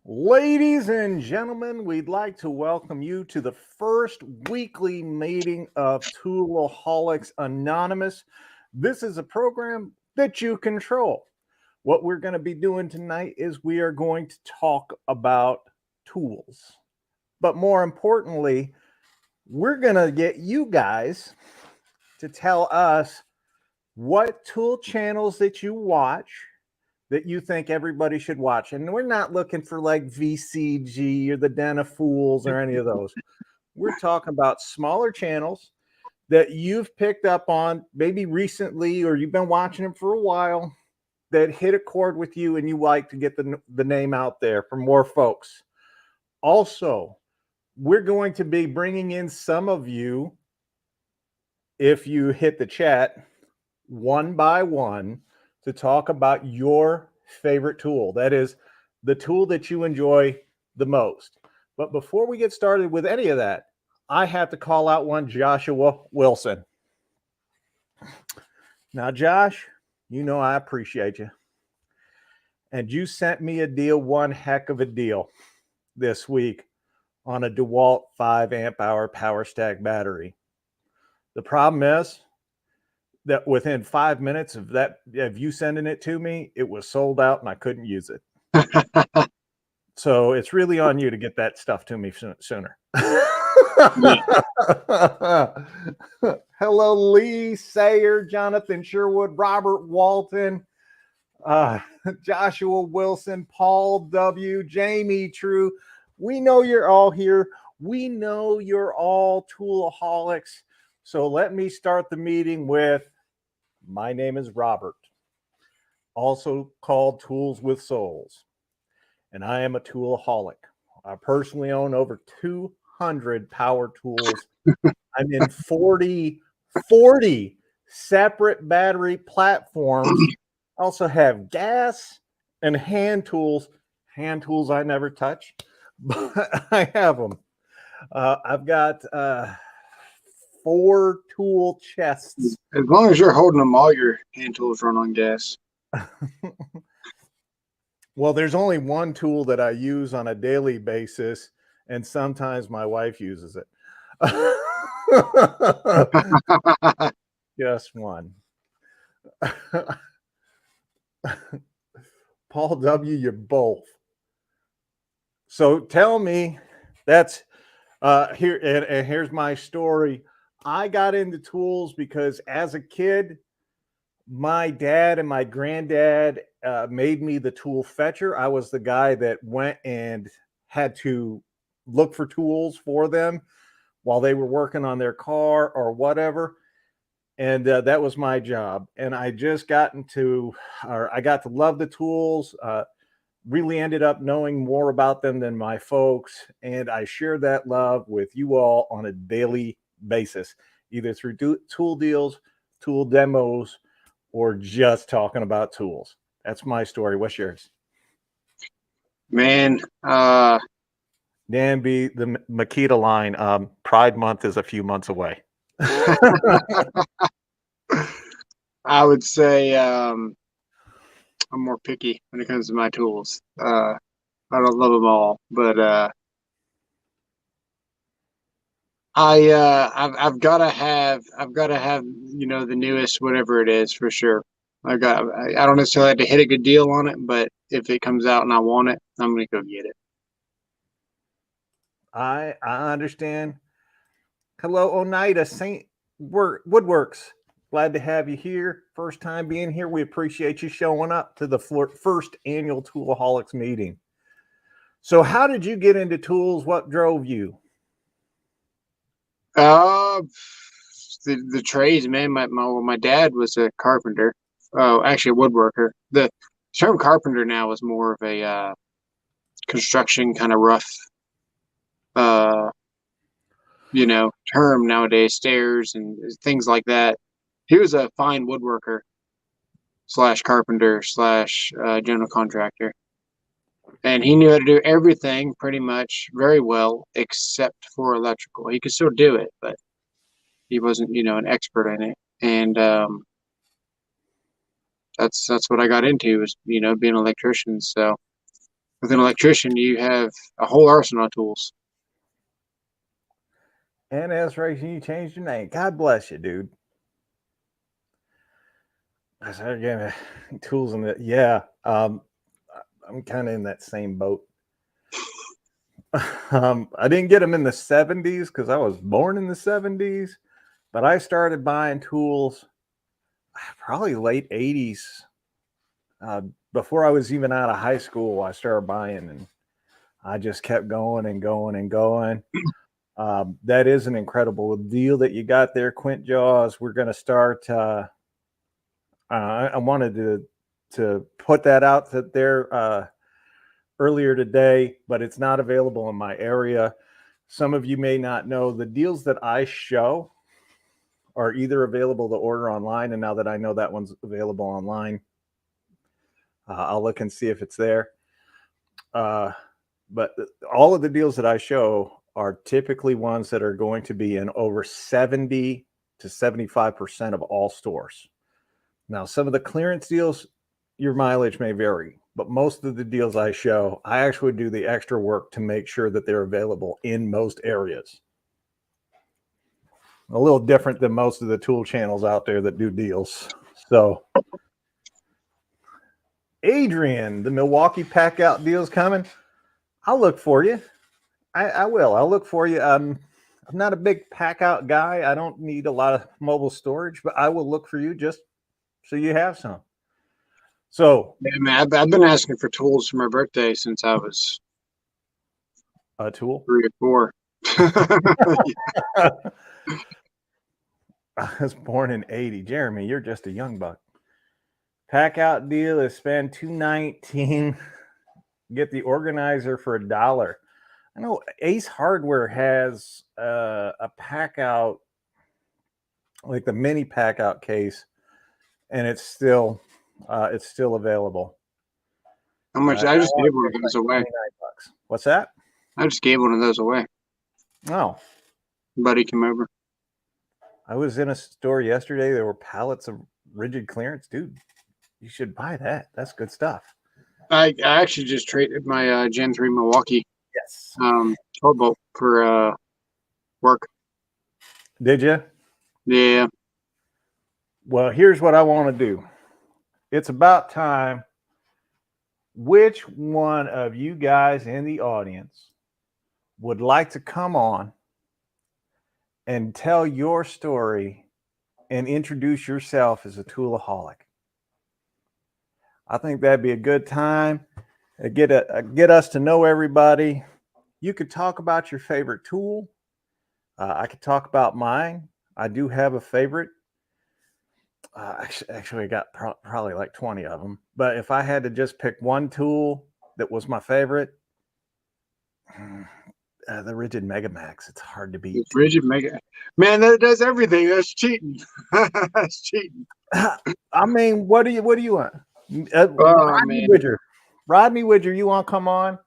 Ladies and gentlemen, we'd like to welcome you to the first weekly meeting of Toolaholics Anonymous. This is a program that you control. What we're going to be doing tonight is we are going to talk about tools. But more importantly, we're going to get you guys to tell us what tool channels that you watch that you think everybody should watch. And we're not looking for like VCG or the Den of Fools or any of those. We're talking about smaller channels that you've picked up on maybe recently or you've been watching them for a while that hit a chord with you and you like to get the name out there for more folks. Also, we're going to be bringing in some of you, if you hit the chat, one by one to talk about your favorite tool. That is the tool that you enjoy the most. But before we get started with any of that, I have to call out one Joshua Wilson. Now, Josh, you know I appreciate you. And you sent me a deal, one heck of a deal this week on a DeWalt 5 amp hour power stack battery. The problem is that within 5 minutes of you sending it to me, it was sold out and I couldn't use it. So it's really on you to get that stuff to me sooner. Hello, Lee Sayer, Jonathan Sherwood, Robert Walton, Joshua Wilson, Paul W., Jamie True. We know you're all here. We know you're all Toolaholics. So let me start the meeting with, my name is Robert, also called Tools with Souls, and I am a toolaholic. I personally own over 200 power tools. I'm in 40 separate battery platforms. I also have gas and hand tools I never touch, but I have them. I've got 4 tool chests. As long as you're holding them, all your hand tools run on gas. Well, there's only one tool that I use on a daily basis, and sometimes my wife uses it. Just one. Paul W., you're both. So tell me, that's here, and here's my story. I got into tools because as a kid, my dad and my granddad made me the tool fetcher. I was the guy that went and had to look for tools for them while they were working on their car or whatever. And that was my job. And I got to love the tools, really ended up knowing more about them than my folks. And I share that love with you all on a daily basis, either through tool deals, tool demos, or just talking about tools. That's my story. What's yours? Man, Danby, the Makita line, Pride Month is a few months away. I would say I'm more picky when it comes to my tools. I don't love them all, but I've got to have the newest whatever it is for sure. I don't necessarily have to hit a good deal on it, but if it comes out and I want it, I'm gonna go get it. I understand. Hello, Oneida Saint Woodworks. Glad to have you here. First time being here. We appreciate you showing up to the first annual Toolaholics meeting. So how did you get into tools? What drove you? The trades, man. My dad was a carpenter. Actually a woodworker. The term carpenter now is more of a construction kind of rough term nowadays, stairs and things like that. He was a fine woodworker / carpenter / general contractor, and he knew how to do everything pretty much very well except for electrical. He could still do it, but he wasn't an expert in it. And that's what I got into, was being an electrician. So With an electrician, you have a whole arsenal of tools. NS Racing, you changed your name. God bless you, dude. I started getting tools in the I'm kind of in that same boat. I didn't get them in the 70s because I was born in the 70s, but I started buying tools probably late 80s. Before I was even out of high school, I started buying, and I just kept going and going and going. That is an incredible deal that you got there, Quint Jaws. We're going to start. I wanted to put that out there earlier today, but it's not available in my area. Some of you may not know the deals that I show are either available to order online, and now that I know that one's available online, I'll look and see if it's there. But all of the deals that I show are typically ones that are going to be in over 70 to 75% of all stores. Now, some of the clearance deals, your mileage may vary, but most of the deals I show, I actually do the extra work to make sure that they're available in most areas. A little different than most of the tool channels out there that do deals. So, Adrian, the Milwaukee pack out deal's coming. I'll look for you. I will. I'll look for you. I'm not a big pack out guy. I don't need a lot of mobile storage, but I will look for you just so you have some. So, Yeah, man, I've been asking for tools for my birthday since I was a tool. 3 or 4. I was born in 80. Jeremy, you're just a young buck. Pack out deal is spend $219. Get the organizer for $1. I know Ace Hardware has a pack out, like the mini pack out case, and it's still available. How much? I just gave one of those away. $29. What's that? I just gave one of those away. Oh, Buddy came over. I was in a store yesterday. There were pallets of rigid clearance. Dude, you should buy that. That's good stuff. I actually just traded my Gen 3 Milwaukee Yes. 12 volt for work. Did you? Yeah. Well, here's what I want to do. It's about time. Which one of you guys in the audience would like to come on and tell your story and introduce yourself as a toolaholic? I think that'd be a good time. Get us to know everybody. You could talk about your favorite tool. I could talk about mine. I do have a favorite. Actually, I got probably like 20 of them. But if I had to just pick one tool that was my favorite, the Rigid Megamax. It's hard to beat. It's Rigid Mega. Man, that does everything. That's cheating. That's cheating. I mean, what do you want? Rodney Widger, you want to come on?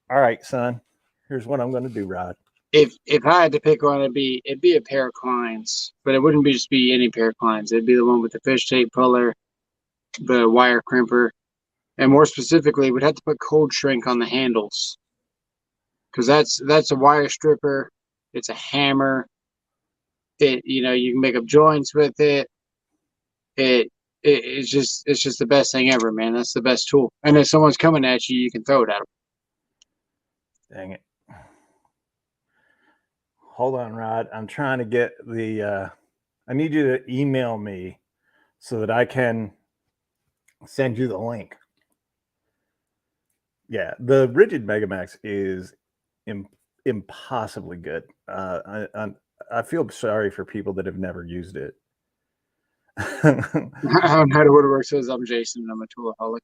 All right, son. Here's what I'm going to do, Rod. If I had to pick one, it'd be a pair of Kleins, but it wouldn't just be any pair of Kleins. It'd be the one with the fish tape puller, the wire crimper, and more specifically, we'd have to put cold shrink on the handles, because that's a wire stripper. It's a hammer. You can make up joints with it. It's just the best thing ever, man. That's the best tool. And if someone's coming at you, you can throw it at them. Dang it. Hold on, Rod. I'm trying to get I need you to email me so that I can send you the link. Yeah, the Rigid Megamax is impossibly good. I feel sorry for people that have never used it. I don't know what it works as. I'm Jason, and I'm a toolaholic.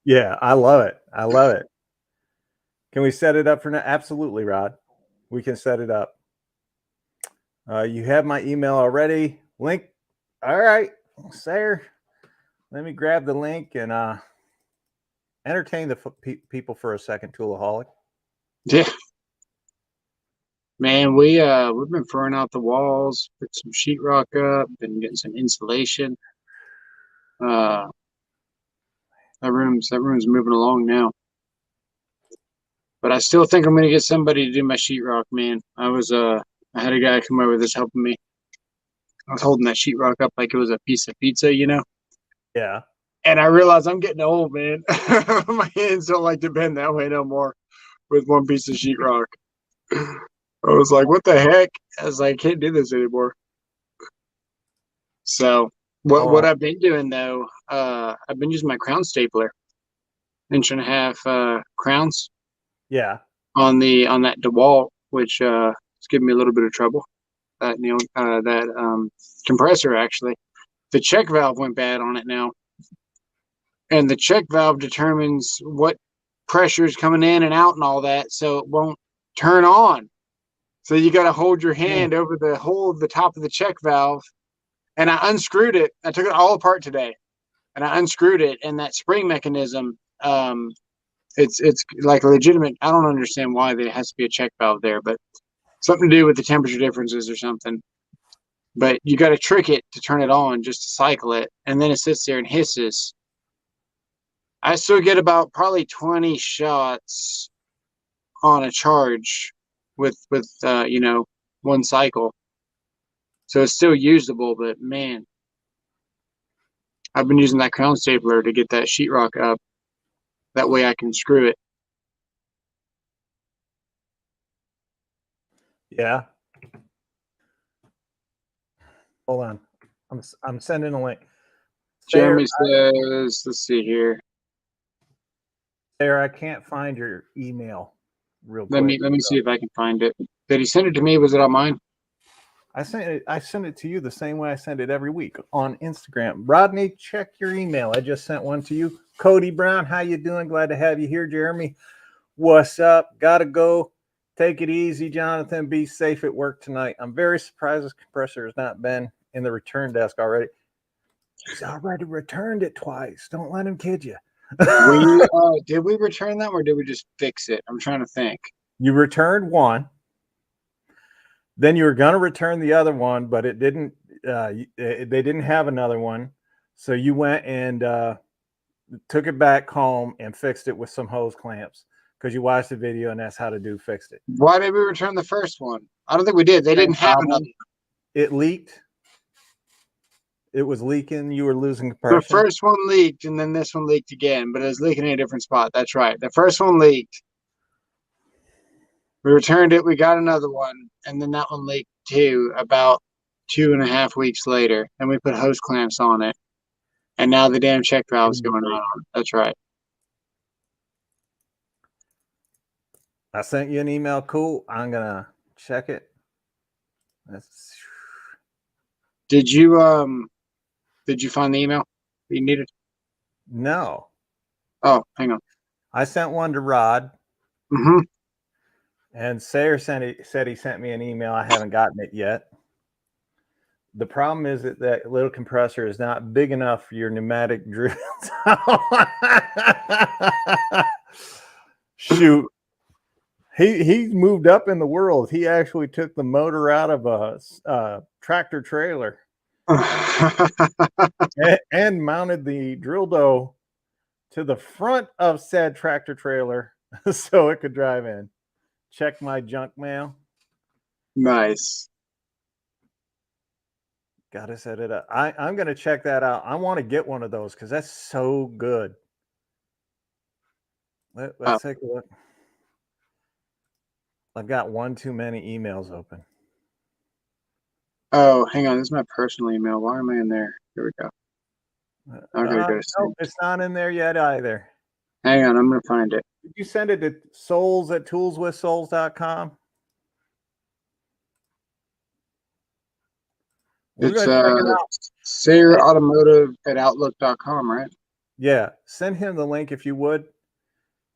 Yeah, I love it. I love it. Can we set it up for now? Absolutely, Rod. We can set it up. You have my email already. Link. All right, sir. Let me grab the link and entertain the people for a second, Toolaholic. Yeah. Man, we've been throwing out the walls, put some sheetrock up, been getting some insulation. That room's moving along now. But I still think I'm gonna get somebody to do my sheetrock, man. I had a guy come over that's helping me. I was holding that sheetrock up like it was a piece of pizza, you know? Yeah. And I realized I'm getting old, man. My hands don't like to bend that way no more with one piece of sheetrock. I was like, what the heck? I was like, I can't do this anymore. So what I've been doing though, I've been using my crown stapler, 1.5 inch crowns. Yeah. On that DeWalt, which is giving me a little bit of trouble. That compressor actually, the check valve went bad on it now, and the check valve determines what pressure is coming in and out and all that, so it won't turn on. So you got to hold your hand over the hole of the top of the check valve. And I unscrewed it. I took it all apart today, and I unscrewed it. And that spring mechanism, it's like legitimate. I don't understand why there has to be a check valve there, but something to do with the temperature differences or something. But you got to trick it to turn it on just to cycle it, and then it sits there and hisses. I still get about probably 20 shots on a charge with one cycle. So it's still usable, but man, I've been using that crown stapler to get that sheetrock up. That way I can screw it. Yeah. Hold on. I'm sending a link. Jeremy says, let's see here. Sarah, I can't find your email real Let quick. me see if I can find it. Did he send it to me? Was it on mine? I sent it to you the same way I send it every week on Instagram. Rodney, check your email. I just sent one to you. Cody Brown, how you doing? Glad to have you here. Jeremy, what's up? Gotta go. Take it easy, Jonathan. Be safe at work tonight. I'm very surprised this compressor has not been in the return desk already. He's already returned it twice. Don't let him kid you. Did we return them or did we just fix it? I'm trying to think. You returned one. Then you were going to return the other one, but it didn't. They didn't have another one, so you went and took it back home and fixed it with some hose clamps because you watched the video and that's how to fixed it. Why did we return the first one? I don't think we did. They didn't have another one. It leaked. It was leaking. You were losing compression. The first one leaked, and then this one leaked again, but it was leaking in a different spot. That's right. The first one leaked. We returned it. We got another one, and then that one leaked too. About 2.5 weeks later, and we put hose clamps on it, and now the damn check valve's going on. That's right. I sent you an email. Cool. I'm gonna check it. Did you find the email you needed? No. Oh, hang on. I sent one to Rod. Mm-hmm. And Sayer said he sent me an email. I haven't gotten it yet. The problem is that little compressor is not big enough for your pneumatic drills. Shoot. He moved up in the world. He actually took the motor out of a tractor trailer and mounted the drill dough to the front of said tractor trailer so it could drive in. Check my junk mail. Nice. Gotta set it up. I'm gonna check that out. I want to get one of those because that's so good. Let's take a look. I've got one too many emails open. Oh, hang on. This is my personal email. Why am I in there? Here we go. No, it's not in there yet either. Hang on. I'm going to find it. Did you send it to souls@toolswithsouls.com? It's SayerAutomotive@outlook.com, right? Yeah. Send him the link if you would.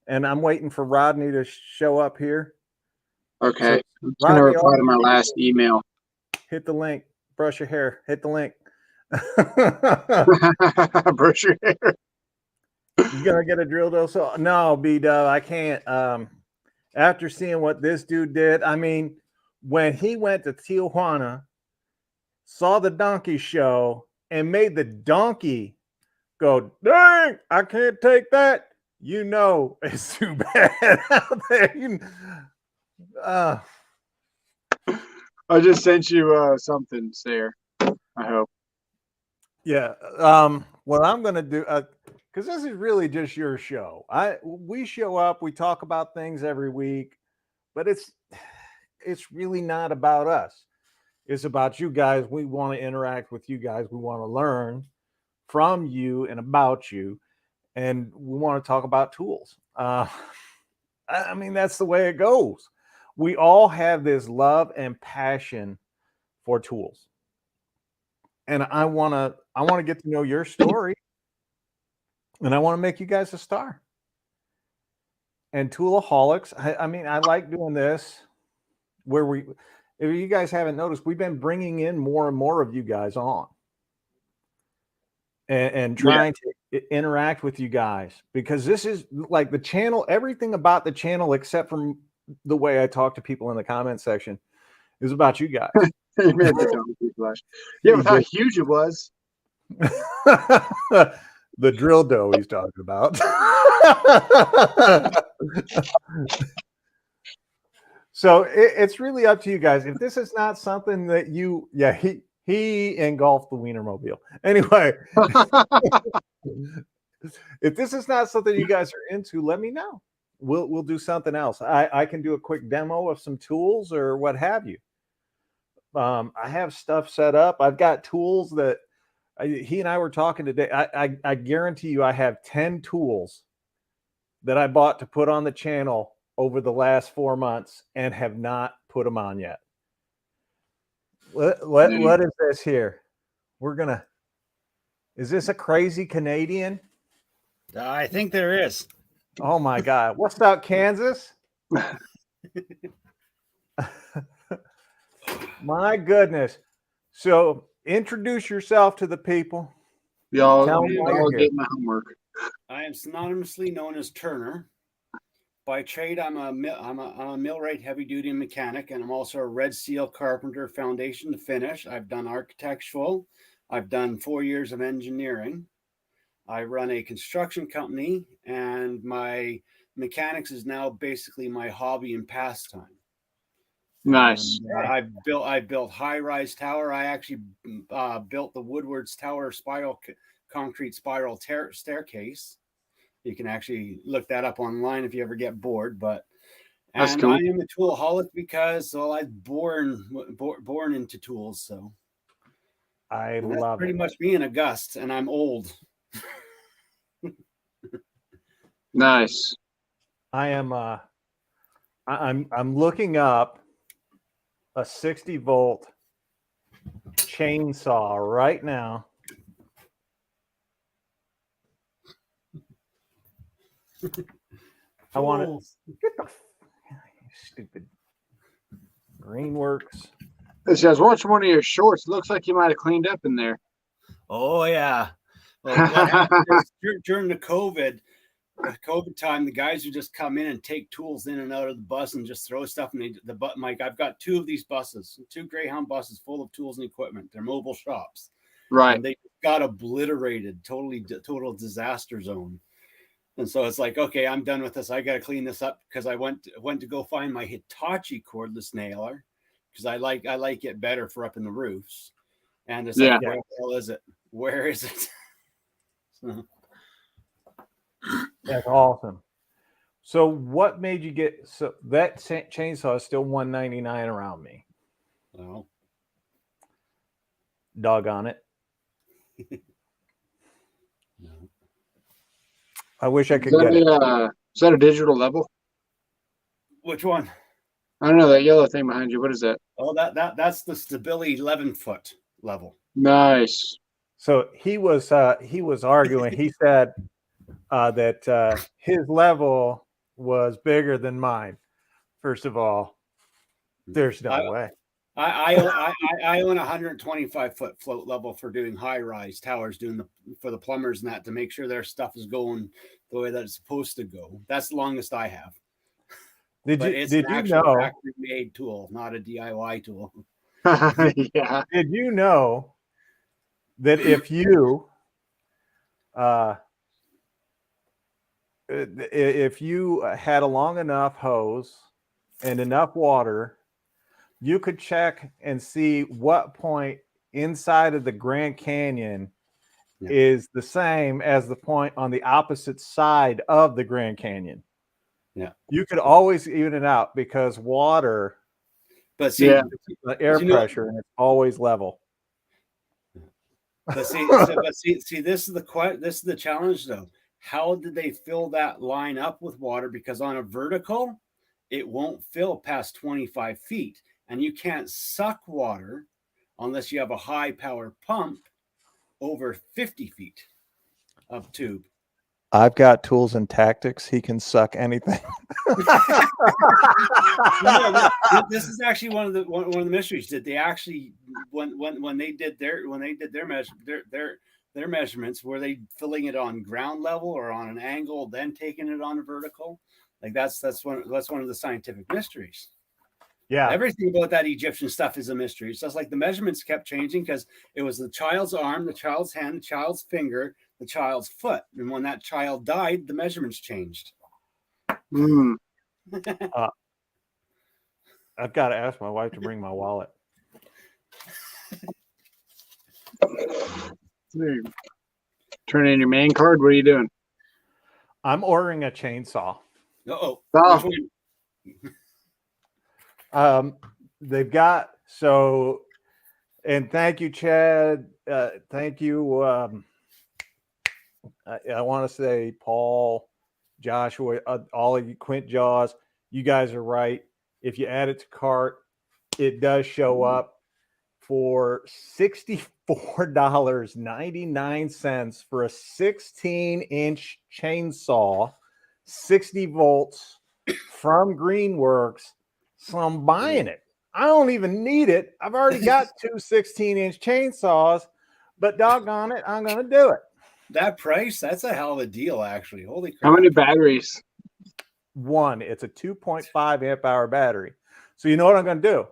And I'm waiting for Rodney to show up here. Okay. So, I'm going to reply to my last email. Hit the link. Brush your hair. Hit the link. Brush your hair. You gonna get a drill dough? So no, B-Dub, I can't. After seeing what this dude did, I mean, when he went to Tijuana, saw the donkey show, and made the donkey go, dang, I can't take that. You know, it's too bad out there. I just sent you something, Sarah. I hope. Yeah. What I'm going to do, because this is really just your show. We show up, we talk about things every week, but it's really not about us. It's about you guys. We want to interact with you guys. We want to learn from you and about you, and we want to talk about tools. I mean, that's the way it goes. We all have this love and passion for tools, and I want to get to know your story, and I want to make you guys a star. And Toolaholics, I mean, I like doing this where if you guys haven't noticed, we've been bringing in more and more of you guys on and trying to interact with you guys, because this is like the channel, everything about the channel, except from the way I talk to people in the comment section, is about you guys. He made the donkey flash. Yeah, with how huge it was. The drill dough he's talking about. So it's really up to you guys. If this is not something that he engulfed the Wienermobile. Anyway, if this is not something you guys are into, let me know. We'll do something else. I can do a quick demo of some tools or what have you. I have stuff set up. I've got tools that he and I were talking today. I guarantee you I have 10 tools that I bought to put on the channel over the last 4 months and have not put them on yet. What is this here? Is this a crazy Canadian? I think there is. Oh my God. What's up, Kansas? My goodness. So introduce yourself to the people. Y'all get my homework. I am synonymously known as Turner. By trade, I'm a millwright heavy-duty mechanic, and I'm also a Red Seal carpenter, foundation to finish. I've done architectural. I've done 4 years of engineering. I run a construction company, and my mechanics is now basically my hobby and pastime. Nice. I built high-rise tower. I actually built the Woodward's Tower concrete spiral staircase. You can actually look that up online if you ever get bored. But that's cool. I am a toolaholic because I was born into tools. So I love pretty much me in a gust, and I'm old. Nice. I am. I'm looking up a 60-volt chainsaw right now. I want to get the stupid Greenworks. It says, watch one of your shorts. Looks like you might have cleaned up in there. Oh yeah. Well, what happened is during the COVID time, the guys would just come in and take tools in and out of the bus and just throw stuff. And I've got 2 of these buses, 2 Greyhound buses full of tools and equipment. They're mobile shops. Right. And they got obliterated, total disaster zone. And so it's like, okay, I'm done with this. I got to clean this up because I went to go find my Hitachi cordless nailer because I like it better for up in the roofs. And it's like, where the hell is it? Where is it? So. That's awesome. So what made you get that chainsaw is still $199 around me? Well, doggone it. No. I wish I could get it. Is that a digital level? Which one? I don't know, that yellow thing behind you. What is that? Oh, that's the Stability 11-foot level. Nice. So he was arguing. He said that his level was bigger than mine. First of all, there's no way. I own a 125-foot float level for doing high-rise towers, for the plumbers and that, to make sure their stuff is going the way that it's supposed to go. That's the longest I have. Did you know? Factory-made tool, not a DIY tool. Yeah. Did you know that if you If you had a long enough hose and enough water, you could check and see what point inside of the Grand Canyon is the same as the point on the opposite side of the Grand Canyon. Yeah. You could always even it out because water, But see, the air pressure, and it's always level. But see, this is the challenge though. How did they fill that line up with water? Because on a vertical, it won't fill past 25 feet, and you can't suck water unless you have a high power pump over 50 feet of tube. I've got tools and tactics. He can suck anything. This is actually one of the mysteries that they actually when they did their measurements, were they filling it on ground level or on an angle, then taking it on a vertical? Like that's one of the scientific mysteries. Yeah, everything about that Egyptian stuff is a mystery. It's just like the measurements kept changing because it was the child's arm, the child's hand, the child's finger, the child's foot, and when that child died, the measurements changed. I've got to ask my wife to bring my wallet. Turn in your main card. What are you doing? I'm ordering a chainsaw. They've got and thank you, Chad. Thank you. I want to say Paul, Joshua, all of you, Quint Jaws. You guys are right. If you add it to cart, it does show up for $64.99 for a 16-inch chainsaw, 60 volts from Greenworks. So I'm buying it. I don't even need it. I've already got two 16-inch chainsaws, but doggone it, I'm going to do it. That price, that's a hell of a deal, actually. Holy crap. How many batteries? One. It's a 2.5 amp hour battery. So you know what I'm going to do?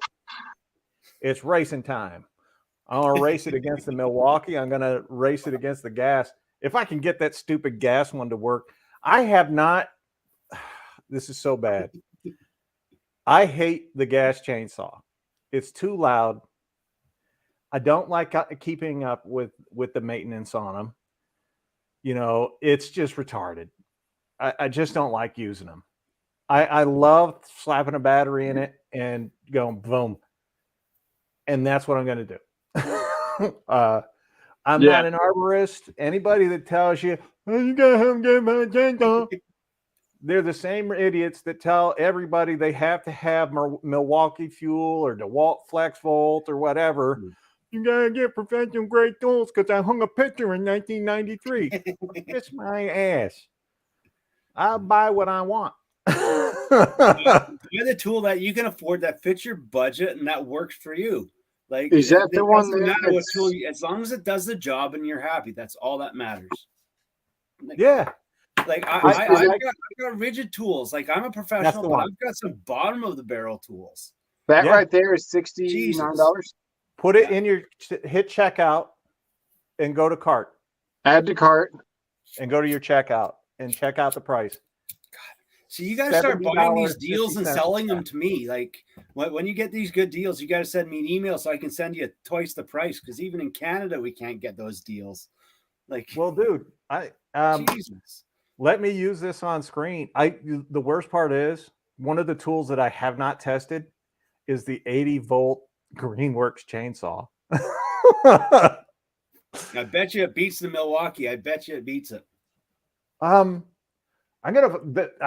It's racing time. I'm going to race it against the Milwaukee. I'm going to race it against the gas. If I can get that stupid gas one to work. I have not. This is so bad. I hate the gas chainsaw. It's too loud. I don't like keeping up with the maintenance on them. You know, it's just retarded. I just don't like using them. I love slapping a battery in it and going boom. And that's what I'm going to do. I'm not an arborist. Anybody that tells you, oh, you got to get my chainsaw, they're the same idiots that tell everybody they have to have Milwaukee Fuel or DeWalt Flex Volt or whatever. You got to get professional grade tools because I hung a picture in 1993. Kiss my ass. I'll buy what I want. Buy the tool that you can afford that fits your budget and that works for you. Like, is that the one that matter what tool as long as it does the job and you're happy, that's all that matters. Like, yeah. Like I've got rigid tools. Like I'm a professional, but I've got some bottom of the barrel tools. That right there is $69. Put it in your hit checkout and go to cart. Add to cart and go to your checkout and check out the price. God. So you got to start buying these deals and selling them to me. Like when you get these good deals, you got to send me an email so I can send you twice the price. Because even in Canada, we can't get those deals. Like, well, dude, Jesus. Let me use this on screen. The worst part is one of the tools that I have not tested is the 80 volt Greenworks chainsaw. I bet you it beats the Milwaukee. I bet you it beats it. I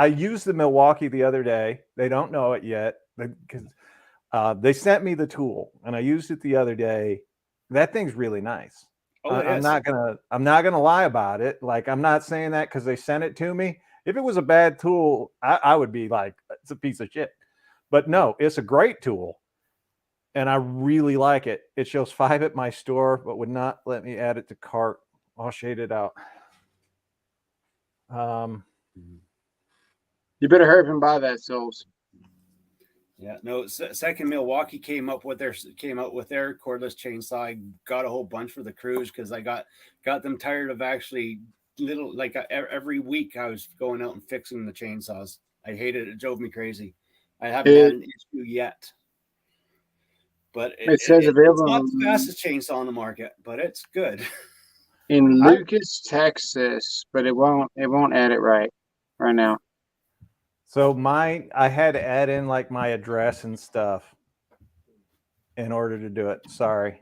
used the Milwaukee the other day. They don't know it yet because they sent me the tool and I used it the other day. That thing's really nice. I'm not gonna lie about it. Like, I'm not saying that because they sent it to me. If it was a bad tool, I would be like, it's a piece of shit. But no, it's a great tool, and I really like it. It shows 5 at my store, but would not let me add it to cart. I'll shade it out. You better hurry up and buy that, Souls. Yeah, no. Second, Milwaukee came out with their cordless chainsaw. I got a whole bunch for the crews because I got them tired of actually little like every week I was going out and fixing the chainsaws. I hated it. It drove me crazy. I haven't had an issue yet. But It says it's available not the fastest chainsaw on the market, but it's good. in Lucas, Texas, but it won't add it right now. So mine, I had to add in like my address and stuff in order to do it. Sorry.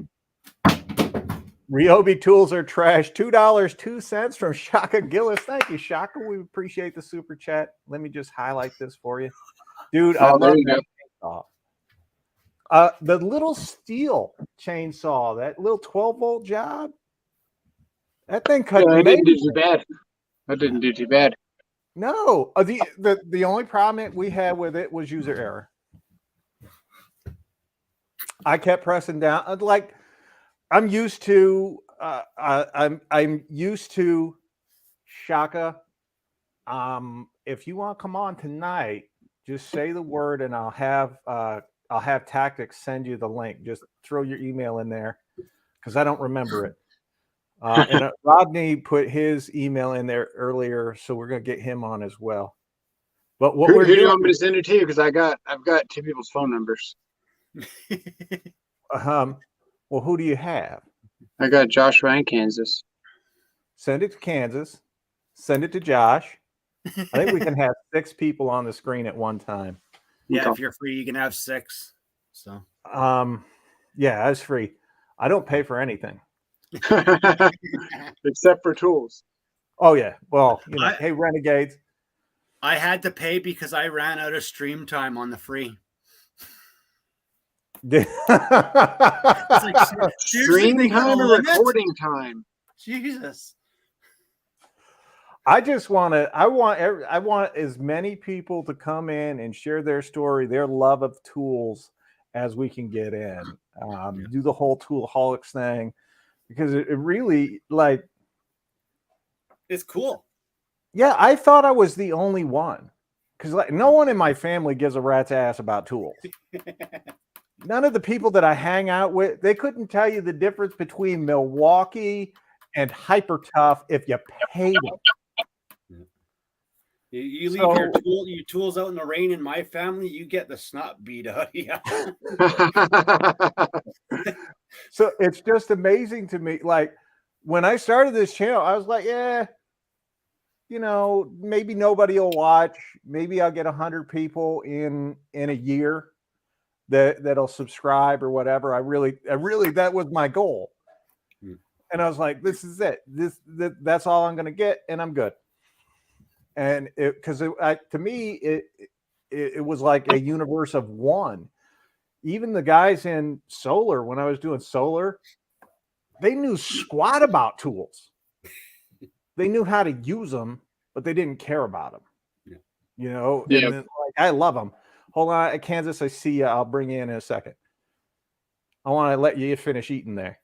Ryobi tools are trash. $2.02 from Shaka Gillis. Thank you, Shaka. We appreciate the super chat. Let me just highlight this for you. Dude, I love that chainsaw. The little steel chainsaw, that little 12-volt job, that thing cut. That didn't do too bad. That didn't do too bad. No, the only problem we had with it was user error. I kept pressing down. Like I'm used to. I'm used to Shaka. If you want to come on tonight, just say the word, and I'll have Tactics send you the link. Just throw your email in there because I don't remember it. And Rodney put his email in there earlier, so we're gonna get him on as well. But what who do you want me to send it to? Because I've got two people's phone numbers. Well, who do you have? I got Joshua in Kansas. Send it to Kansas. Send it to Josh. I think we can have 6 people on the screen at one time. Yeah, okay. If you're free, you can have 6. So yeah, that's free. I don't pay for anything. Except for tools. Oh yeah. Well, hey Renegades. I had to pay because I ran out of stream time on the free. It's like, stream time or recording time? Jesus. I want as many people to come in and share their story, their love of tools as we can get in. Do the whole Toolaholics thing because it really it's cool. Yeah, I thought I was the only one because no one in my family gives a rat's ass about tools. None of the people that I hang out with, they couldn't tell you the difference between Milwaukee and Hyper Tough if you paid them. You leave your tools out in the rain in my family, you get the snot beat out of you. So it's just amazing to me. Like when I started this channel, I was like, yeah, maybe nobody will watch. Maybe I'll get 100 people in a year that'll subscribe or whatever. I really, that was my goal. And I was like, this is it. That's all I'm going to get. And I'm good. And to me, it was like a universe of one. Even the guys in solar, when I was doing solar, they knew squat about tools. They knew how to use them, but they didn't care about them. Yeah. And then, I love them. Hold on, Kansas, I see you. I'll bring you in a second. I want to let you finish eating there.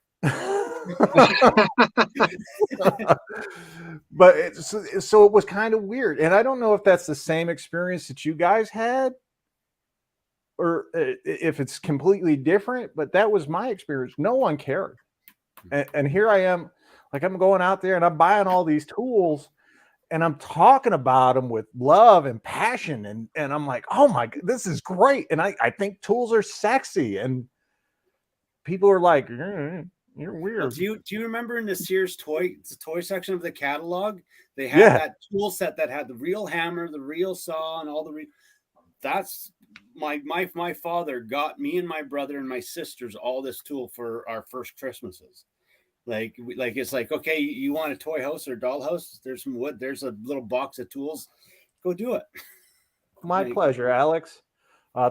But so it was kind of weird. And I don't know if that's the same experience that you guys had or if it's completely different, but that was my experience. No one cared. And here I am, like I'm going out there and I'm buying all these tools and I'm talking about them with love and passion. And I'm like, oh my God, this is great. And I think tools are sexy. And people are like, you're weird. Well, do you remember in the Sears toy section of the catalog, they had that tool set that had the real hammer, the real saw, and all the that's my father got me and my brother and my sisters all this tool for our first Christmases. Like it's like, okay, you want a toy house or a doll house? There's some wood. There's a little box of tools. Go do it. My pleasure, Alex.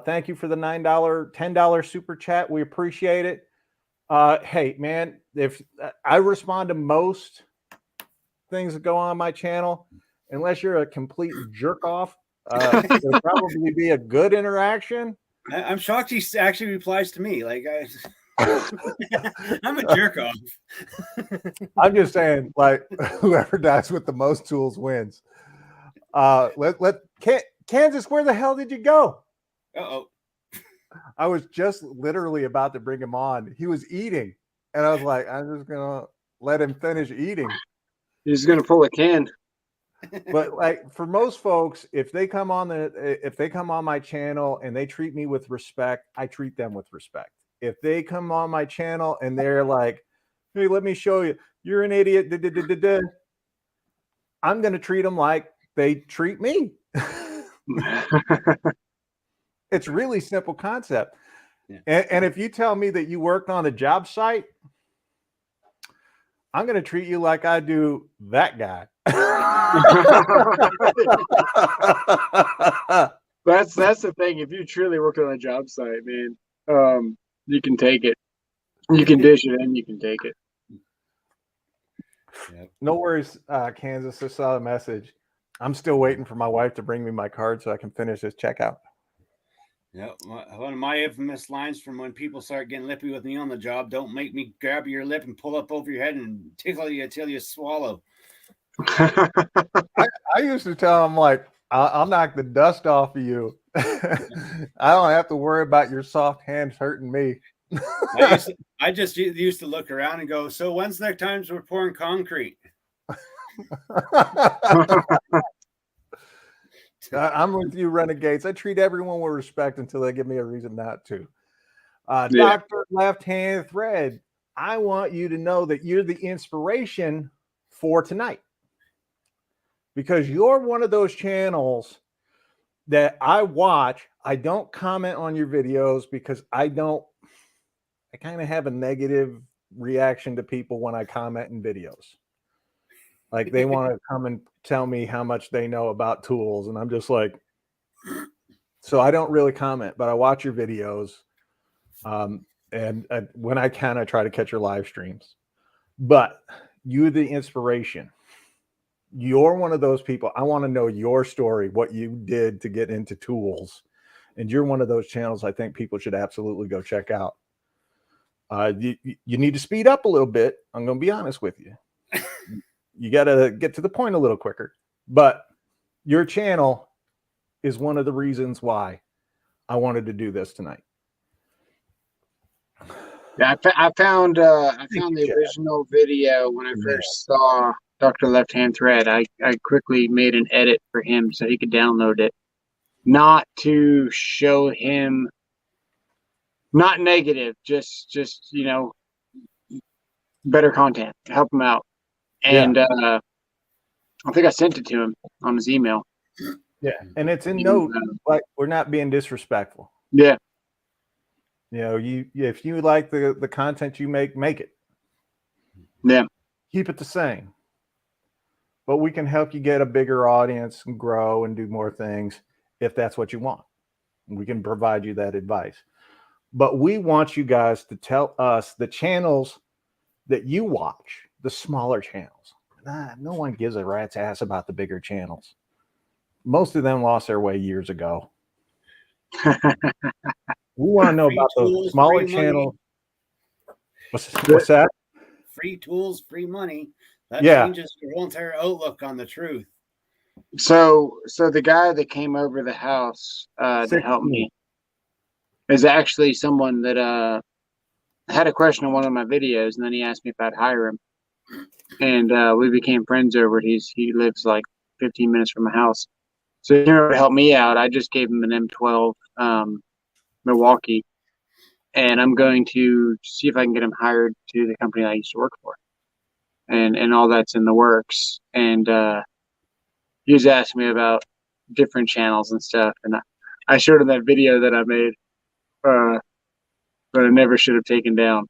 Thank you for the $10 super chat. We appreciate it. Hey, man, if I respond to most things that go on my channel, unless you're a complete jerk off, it'll probably be a good interaction. I'm shocked he actually replies to me. Like I'm a jerk off. I'm just saying, like whoever dies with the most tools wins. Kansas, where the hell did you go? Uh-oh. I was just literally about to bring him on. He was eating, and I was like, I'm just gonna let him finish eating. He's gonna pull a can. But like for most folks, if they come on my channel and they treat me with respect, I treat them with respect. If they come on my channel and they're like, "Hey, let me show you. You're an idiot." I'm going to treat them like they treat me. It's really simple concept. Yeah. And if you tell me that you worked on a job site, I'm going to treat you like I do that guy. That's the thing. If you truly work on a job site, man, you can take it. You can dish it and you can take it. Yep. No worries, Kansas. I saw the message. I'm still waiting for my wife to bring me my card so I can finish this checkout. Yeah, one of my infamous lines from when people start getting lippy with me on the job: "Don't make me grab your lip and pull up over your head and tickle you until you swallow." I used to tell them, like, I'll knock the dust off of you. I don't have to worry about your soft hands hurting me. I just used to look around and go, "So when's the next time we're pouring concrete?" I'm with you, Renegades. I treat everyone with respect until they give me a reason not to. Yeah. Dr. Left Hand Thread, I want you to know that you're the inspiration for tonight, because you're one of those channels that I watch. I don't comment on your videos because I kind of have a negative reaction to people when I comment in videos. Like they want to come and tell me how much they know about tools. And I'm just like, so I don't really comment, but I watch your videos. And when I can, I try to catch your live streams. But you're the inspiration. You're one of those people. I want to know your story, what you did to get into tools. And you're one of those channels I think people should absolutely go check out. You need to speed up a little bit. I'm going to be honest with you. You got to get to the point a little quicker. But your channel is one of the reasons why I wanted to do this tonight. Yeah, I found the original video when I first saw Dr. Left Hand Thread. I quickly made an edit for him so he could download it. Not to show him, not negative, just better content to help him out. And I think I sent it to him on his email. Yeah, and it's in note, like we're not being disrespectful. Yeah. If you like the content you make it. Yeah. Keep it the same. But we can help you get a bigger audience and grow and do more things if that's what you want. We can provide you that advice. But we want you guys to tell us the channels that you watch, the smaller channels. No one gives a rat's ass about the bigger channels. Most of them lost their way years ago. We want to know about those smaller channels. What's that? Free tools, free money. That changes your whole entire outlook on the truth. So the guy that came over the house to help me is actually someone that had a question on one of my videos, and then he asked me if I'd hire him, and we became friends over it. He lives like 15 minutes from my house, so he came over to help me out. I just gave him an M12 Milwaukee, and I'm going to see if I can get him hired to the company I used to work for, and all that's in the works. And he was asking me about different channels and stuff, and I showed him that video that I made, but I never should have taken down.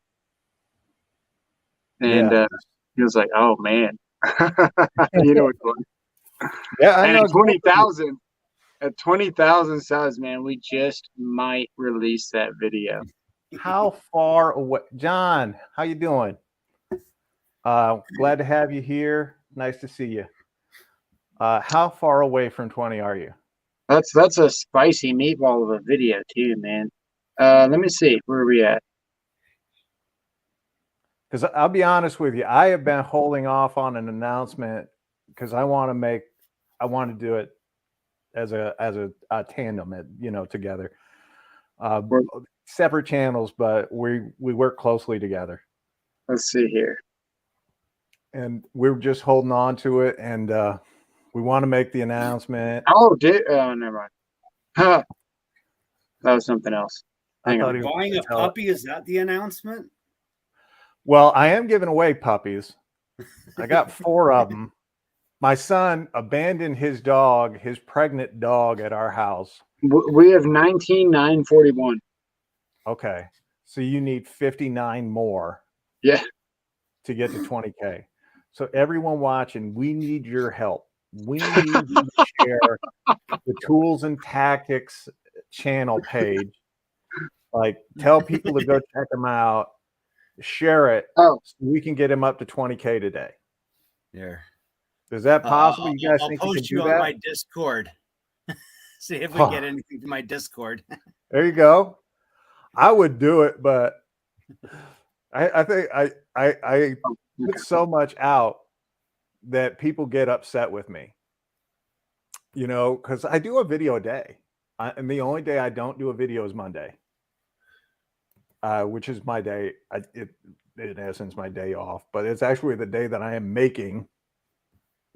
And he was like, "Oh man," you know what's going. Yeah, I know. At 20,000 subs, man, we just might release that video. How far away, John? How you doing? Glad to have you here. Nice to see you. How far away from 20 are you? That's a spicy meatball of a video too, man. Let me see, where are we at? Because I'll be honest with you, I have been holding off on an announcement because I want to do it as a tandem, together. Separate channels, but we work closely together. Let's see here. and we're just holding on to it, and we want to make the announcement. Oh, never mind. Huh. That was something else. Hang thought on. he was Buying a gonna tell it. puppy, is that the announcement? Well, I am giving away puppies. I got 4 of them. My son abandoned his dog, his pregnant dog, at our house. We have 19,941. Okay, so you need 59 more. Yeah. To get to 20K. So everyone watching, we need your help. We need you to share the Tools and Tactics channel page. Like, tell people to go check them out. Share it. Oh, so we can get him up to 20K today. Yeah. Is that possible? You guys I'll think you can post do you on that? my Discord. See if we get anything to my Discord. There you go. I would do it, but I think I put so much out that people get upset with me. You know, because I do a video a day, and the only day I don't do a video is Monday, which is my day. In essence, my day off, but it's actually the day that I am making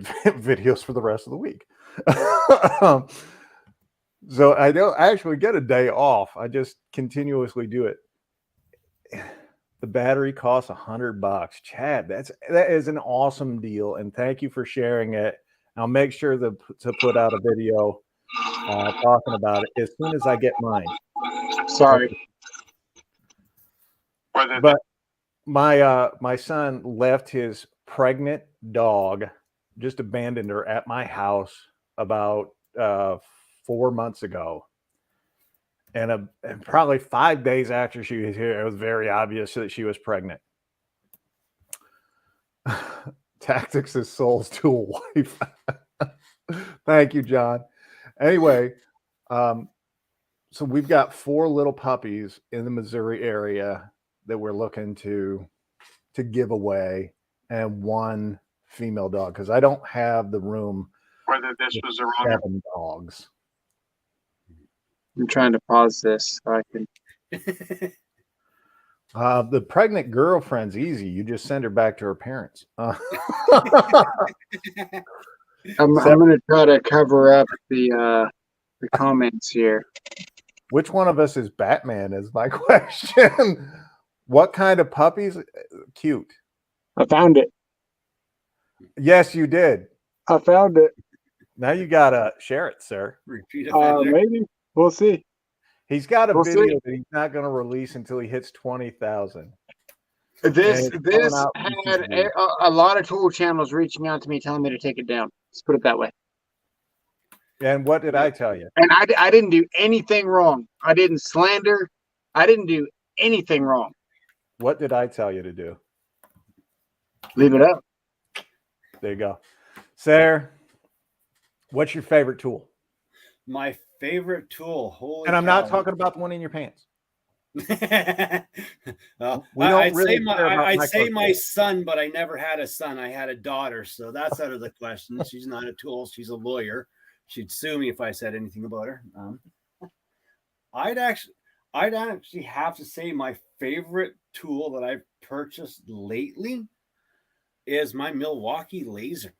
videos for the rest of the week. So I don't actually get a day off. I just continuously do it. The battery costs $100. Chad, that is an awesome deal, and thank you for sharing it. I'll make sure to put out a video talking about it as soon as I get mine. sorry. But my son left his pregnant dog, just abandoned her at my house about 4 months ago. And probably 5 days after she was here, it was very obvious that she was pregnant. Tactics is Soul's tool wife. Thank you, John. Anyway, so we've got 4 little puppies in the Missouri area that we're looking to give away, and 1 female dog, because I don't have the room Whether this was a wrong. 7 dogs. I'm trying to pause this so I can. The pregnant girlfriend's easy. You just send her back to her parents. I'm going to try to cover up the comments here. Which one of us is Batman is my question. What kind of puppies? Cute. I found it. Yes, you did. I found it. Now you gotta share it, sir. Repeat offender. Maybe we'll see. He's got a We'll video see. that he's not going to release until he hits 20,000. This And it's going out had recently. a lot of tool channels reaching out to me telling me to take it down. Let's put it that way. And what did I tell you? And I didn't do anything wrong. I didn't slander. I didn't do anything wrong. What did I tell you to do? Leave it up. There you go. Sarah, what's your favorite tool? My favorite tool. Holy And I'm not cow. talking about the one in your pants. Well, We don't I'd really say care about I'd say my micro-tools. son, but I never had a son. I had a daughter, so that's out of the question. She's not a tool. She's a lawyer. She'd sue me if I said anything about her. I'd actually have to say my favorite tool that I've purchased lately is my Milwaukee laser.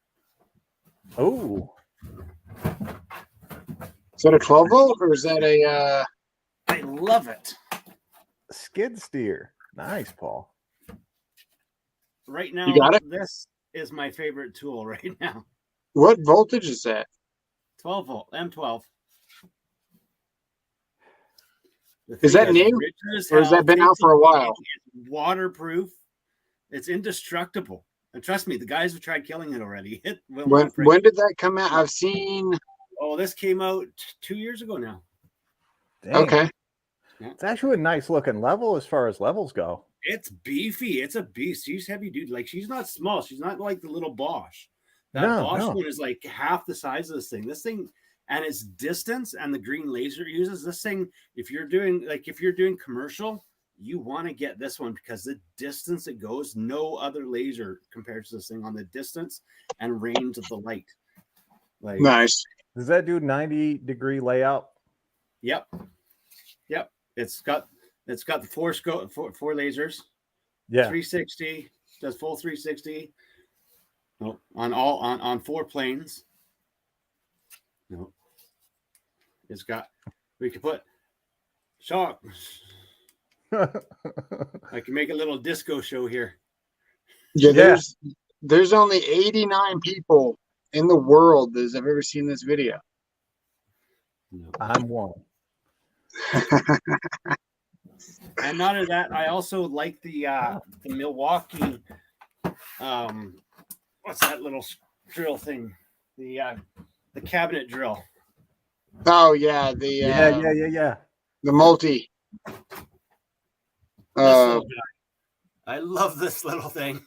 Oh, Is that a 12 volt or is that a? I love it. skid steer. Nice, Paul. Right now, You got it? this is my favorite tool right now. What voltage is that? 12 volt, M12. The Is thing that new? rich as Or has hell, that been takes out for a while? It's waterproof. It's indestructible. And trust me, the guys have tried killing it already. It will not break. When did that come out? I've seen. Oh, this came out 2 years ago now. Dang. Okay. It's actually a nice looking level as far as levels go. It's beefy. It's a beast. She's heavy dude. Like, she's not small. She's not like the little Bosch. That No, Bosch no. one is like half the size of this thing. This thing and its distance and the green laser it uses this thing. If you're doing commercial, you want to get this one because the distance it goes, no other laser compares to this thing on the distance and range of the light. Like, Nice. Does that do 90-degree layout? Yep. It's got the four lasers. Yeah. 360 does full 360. No, on 4 planes. No, it's got. We could put shock. I can make a little disco show here. Yeah, there's only 89 people in the world that have ever seen this video. No. I'm one. And not only that, I also like the Milwaukee. What's that little drill thing? The cabinet drill. Oh yeah, Yeah. the multi. This little guy. I love this little thing.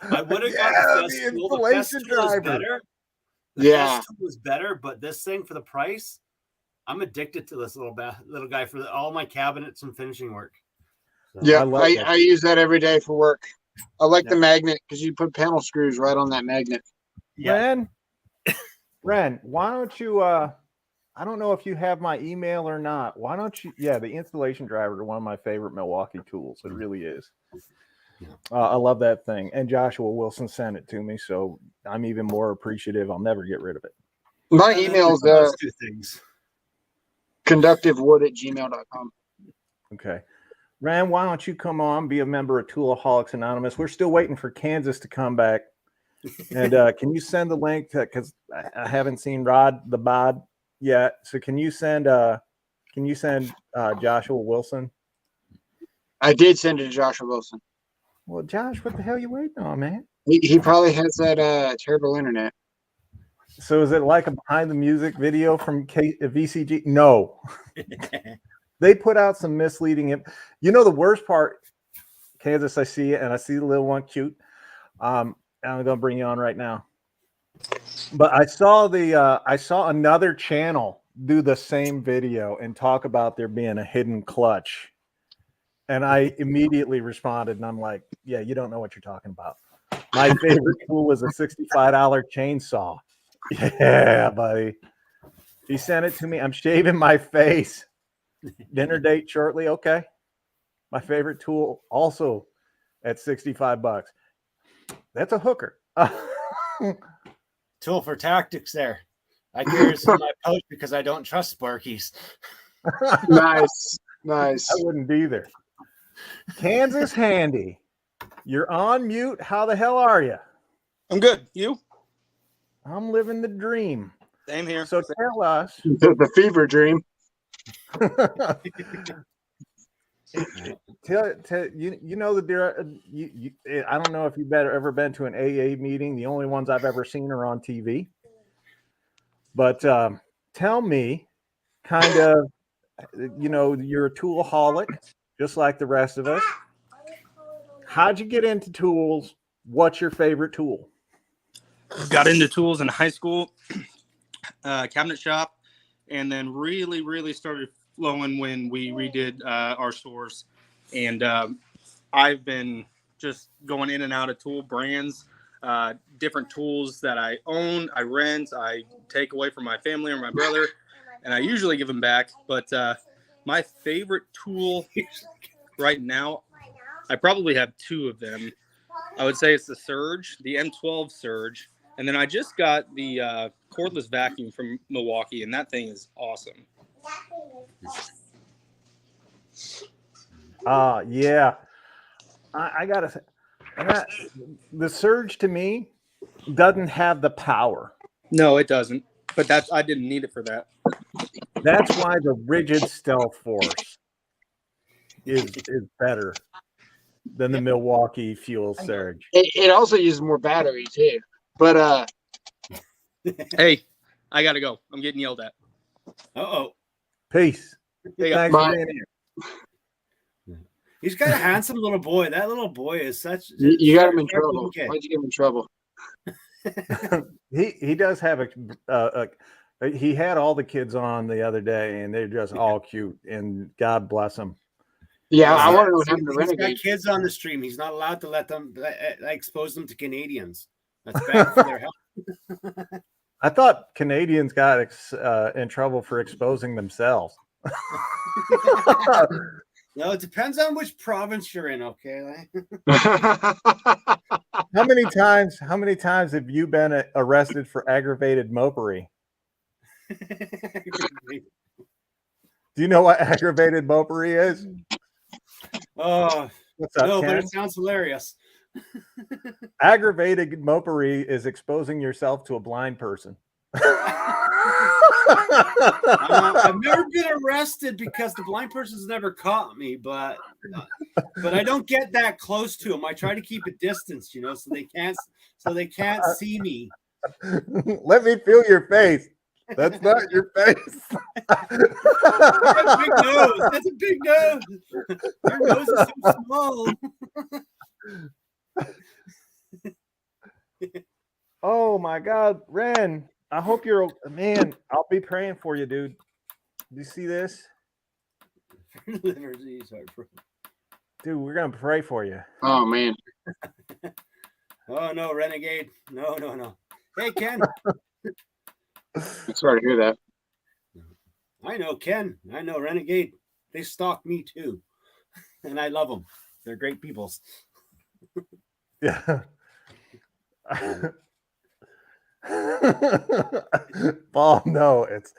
I would have got the installation driver. The S tool was better, but this thing for the price, I'm addicted to this little guy for all my cabinets and finishing work. So, yeah, I use that every day for work. I like the magnet because you put panel screws right on that magnet. Yeah. Ren, why don't you? I don't know if you have my email or not. Why don't you? Yeah, the installation driver is one of my favorite Milwaukee tools. It really is. I love that thing. And Joshua Wilson sent it to me, so I'm even more appreciative. I'll never get rid of it. My email's those two things. conductivewood@gmail.com. Okay. Rand, why don't you come on, be a member of Toolaholics Anonymous? We're still waiting for Kansas to come back. And can you send the link to, because I haven't seen Rod the Bod yet. So can you send Joshua Wilson? I did send it to Joshua Wilson. Well, Josh, what the hell are you waiting on, man? He probably has that terrible internet. So is it like a behind the music video from VCG? No. They put out some misleading. You know the worst part, Kansas, I see it, and I see the little one cute. I'm going to bring you on right now. But I saw another channel do the same video and talk about there being a hidden clutch. And I immediately responded, and I'm like, yeah, you don't know what you're talking about. My favorite tool was a $65 chainsaw. Yeah, buddy. He sent it to me. I'm shaving my face. Dinner date shortly. Okay. My favorite tool also at $65. That's a hooker. Tool for tactics there. I carry this in my pouch because I don't trust Sparkies. Nice. I wouldn't either. Kansas Handy, you're on mute. How the hell are you? I'm good. You? I'm living the dream. Same here. So tell us. The fever dream. Tell you know I don't know if you've ever been to an AA meeting. The only ones I've ever seen are on TV. But tell me, kind of, you're a toolaholic, just like the rest of us. How'd you get into tools? What's your favorite tool? Got into tools in high school, cabinet shop, and then really started flowing when we redid our stores. And I've been just going in and out of tool brands, different tools that I own, I rent, I take away from my family or my brother, and I usually give them back. But my favorite tool right now, I probably have two of them. I would say it's the Surge, the M12 Surge. And then I just got the cordless vacuum from Milwaukee, and that thing is awesome. Yeah. I gotta say, the Surge to me doesn't have the power. No, it doesn't. But I didn't need it for that. That's why the rigid Stealth Force is better than the Milwaukee Fuel Surge. It also uses more battery too. But hey, I gotta go. I'm getting yelled at. Peace. Thanks for being here. He's got a handsome little boy. That little boy is such. You got him in trouble. Why'd you get him in trouble? He does have he had all the kids on the other day, and they're just all cute. And God bless them. Yeah, I want to know what happened to He's Renegade. got kids on the stream. He's not allowed to let them expose them to Canadians. That's bad for their health. I thought Canadians got in trouble for exposing themselves. No, it depends on which province you're in. Okay. How many times have you been arrested for aggravated mopery? Do you know what aggravated mopery is? Oh, What's up, no, Ken? but it sounds hilarious. Aggravated mopery is exposing yourself to a blind person. I've never been arrested because the blind person's never caught me, but I don't get that close to them. I try to keep a distance, so they can't see me. Let me feel your face. That's not your face. That's a big nose. That's a big nose. Your nose is so small. Oh my God, Ren. I hope you're, man. I'll be praying for you, dude. Do you see this? Liver disease, Dude, we're gonna pray for you. Oh man. Oh no, renegade. No. Hey Ken. I'm sorry to hear that. I know Ken. I know renegade. They stalk me too, and I love them. They're great people. Yeah. Paul, no, it's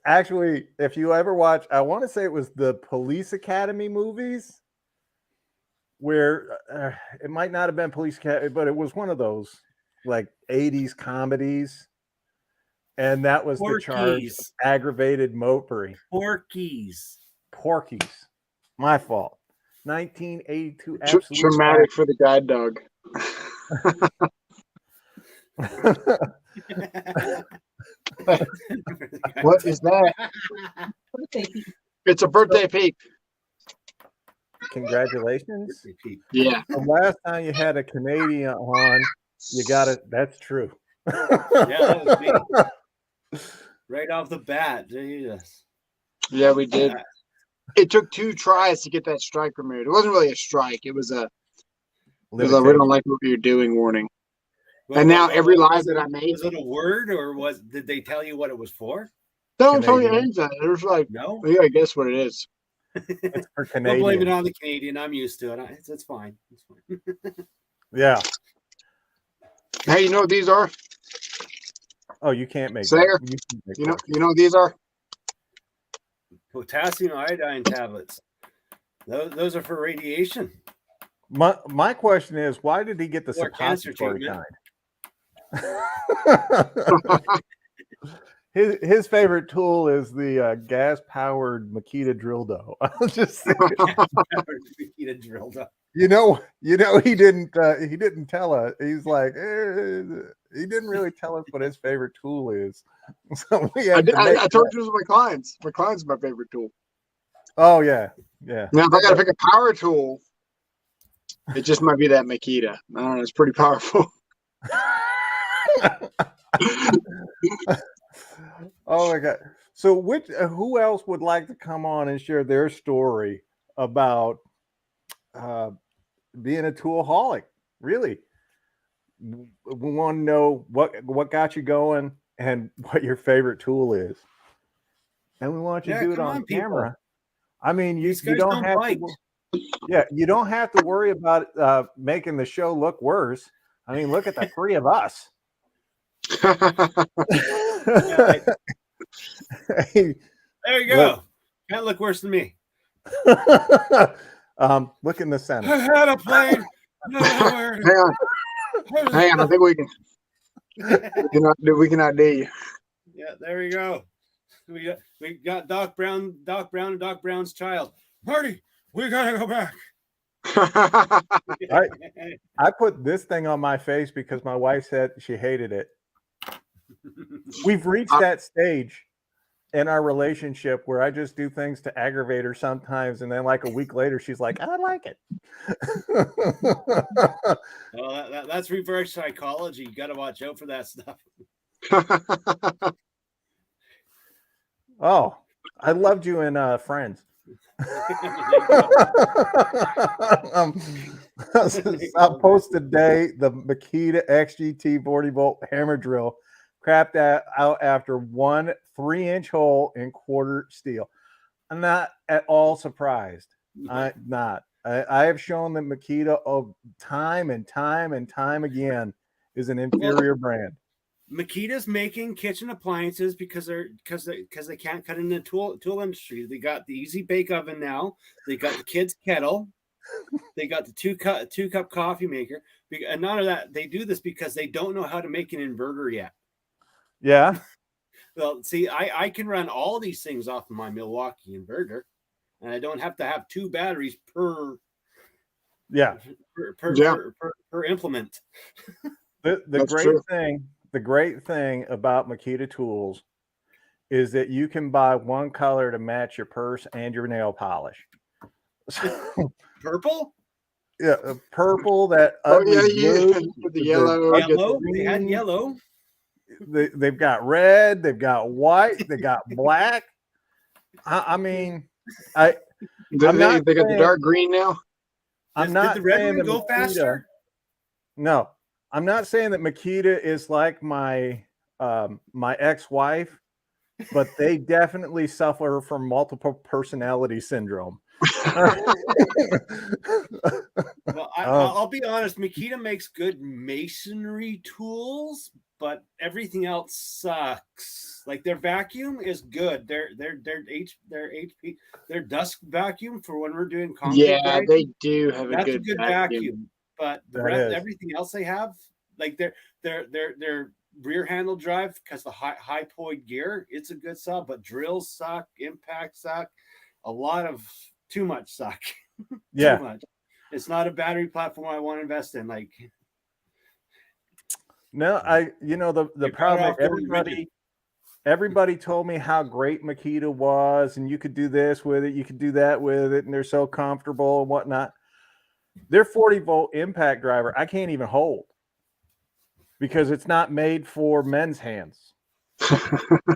actually, if you ever watch, I want to say it was the Police Academy movies, where it might not have been Police Academy, but it was one of those like 80s comedies, and that was the charge of aggravated mopery. Porkies. My fault. 1982. Traumatic for the guide dog. What is that? It's a birthday peep. Congratulations. Yeah. The last time you had a Canadian on, you got it. That's true. Yeah, that was me. Right off the bat. Jesus. Yeah, we did. It took 2 tries to get that strike removed. It wasn't really a strike. It was a we don't like what you're doing warning. And now every live that I made. Was it a word, or did they tell you what it was for? Don't tell you anything. It was like, no. Yeah, I guess what it is. It's for Canadian. Don't blame it on the Canadian. I'm used to it. It's fine. It's fine. Yeah. Hey, you know what these are? Oh, you can't make Sayer, you know what these are? Potassium iodine tablets. Those are for radiation. My question is, why did he get the suppository kind? His favorite tool is the gas-powered Makita drill dough. I'll just say Makita drill dough. You know, he didn't tell us. He's like, he didn't really tell us what his favorite tool is. So I told you it was my clients. My client's my favorite tool. Oh yeah. Now if I got to pick a power tool, it just might be that Makita. I don't know. It's pretty powerful. Oh my God. So who else would like to come on and share their story about being a toolaholic? Really, we want to know what got you going and what your favorite tool is, and we want you to do it on camera. People. I mean, you don't have to, you don't have to worry about making the show look worse. I mean, look at the 3 of us. There you go. Can't look worse than me. Look in the center. I had a plane. Hang on. I think we can outdo you. Yeah, there we go. We got Doc Brown, and Doc Brown's child. Marty, we gotta go back. I put this thing on my face because my wife said she hated it. We've reached that stage in our relationship where I just do things to aggravate her sometimes, and then like a week later she's like, I like it. Well, that's reverse psychology. You got to watch out for that stuff. Oh, I loved you in Friends. I'll post today the Makita XGT 40-volt hammer drill crapped out after 1 3-inch hole in quarter steel. I'm not at all surprised Not. I have shown that Makita time and time and time again is an inferior brand. Makita's making kitchen appliances because they can't cut in the tool industry. They got the easy bake oven now. They got the kids kettle. They got the two cup coffee maker. And none of that. They do this because they don't know how to make an inverter yet. Yeah. Well, see, I can run all these things off of my Milwaukee inverter, and I don't have to have two batteries per implement. The great thing about Makita tools is that you can buy one color to match your purse and your nail polish. Purple? Yeah, purple, that ugly blue, the yellow. Yellow. They had yellow. They've got red, they've got white, they got black. I mean, they got the dark green now. I'm not did the red saying one that go Makita, faster? No, I'm not saying that Makita is like my my ex-wife, but they definitely suffer from multiple personality syndrome. Well, I'll be honest. Makita makes good masonry tools, but everything else sucks. Like their vacuum is good. Their HP, their dust vacuum for when we're doing concrete. Yeah, they do have that's a good vacuum. But everything else they have, like their rear handle drive, because the high poid gear, it's a good saw. But drills suck, impacts suck, a lot of too much suck. Yeah. Too much. It's not a battery platform I want to invest in. Like, no, the problem is everybody told me how great Makita was, and you could do this with it, you could do that with it, and they're so comfortable and whatnot. Their 40-volt impact driver, I can't even hold because it's not made for men's hands.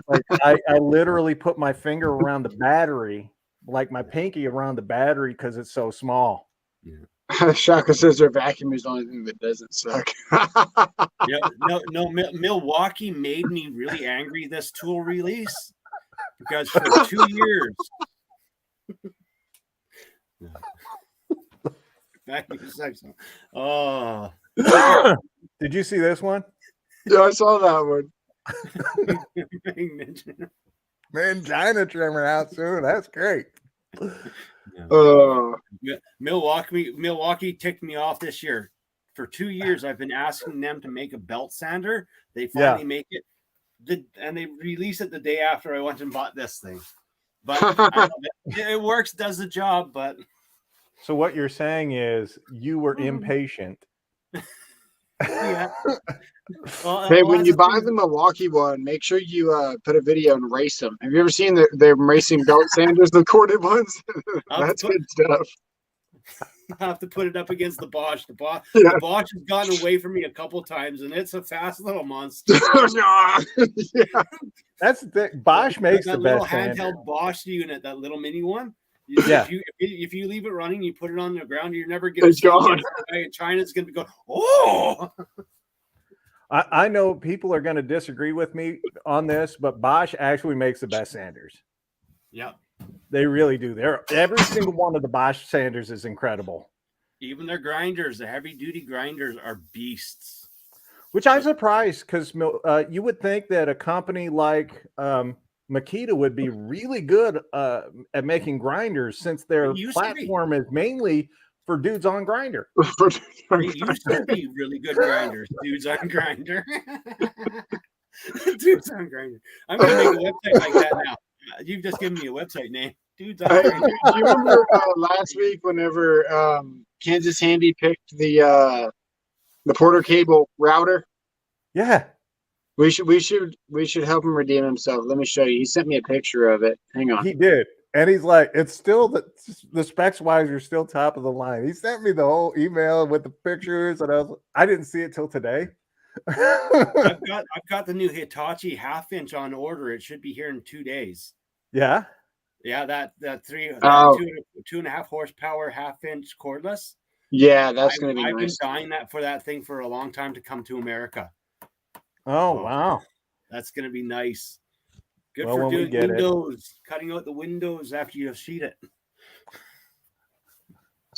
Like I literally put my finger around the battery, like my pinky around the battery, because it's so small. Yeah. Shaka says their vacuum is the only thing that doesn't suck. No. Milwaukee made me really angry this tool release because for 2 years. Vacuum sucks. Oh. Did you see this one? Yeah, I saw that one. Mangina trimmer out soon. That's great. Milwaukee ticked me off this year. For 2 years, I've been asking them to make a belt sander. They finally make it, and they released it the day after I went and bought this thing. But it works, does the job. But so what you're saying is you were impatient. Yeah. Hey, when you buy the Milwaukee one, make sure you put a video and race them. Have you ever seen their racing belt sanders, the corded ones? That's good stuff. I have to put it up against the Bosch. The Bosch has gotten away from me a couple times, and it's a fast little monster. Yeah. That's the thing. Bosch makes the best handheld Bosch unit, that little mini one. If you leave it running, you put it on the ground, you're never going to see it. In China, it's going to be going, oh! I know people are going to disagree with me on this, but Bosch actually makes the best sanders. Yeah. They really do. Every single one of the Bosch sanders is incredible. Even their grinders, the heavy-duty grinders, are beasts. Which I'm surprised, because you would think that a company like Makita would be really good at making grinders, since their platform is mainly for dudes on grinder. It used to be really good grinders, dudes on grinder. Dudes on grinder. I'm going to make a website like that now. You've just given me a website name. Dudes on grinder. Do you remember last week whenever Kansas Handy picked the Porter Cable router? Yeah. We should help him redeem himself. Let me show you. He sent me a picture of it. Hang on. He did. And he's like, it's still the specs wise are still top of the line. He sent me the whole email with the pictures, and I didn't see it till today. I've got the new Hitachi 1/2 inch on order. It should be here in 2 days. Yeah. Yeah, that 2.5 horsepower 1/2 inch cordless. Yeah, that's going to be nice. I've been dying for that thing for a long time to come to America. Oh, wow. That's going to be nice. Good for doing windows, cutting out the windows after you sheet it.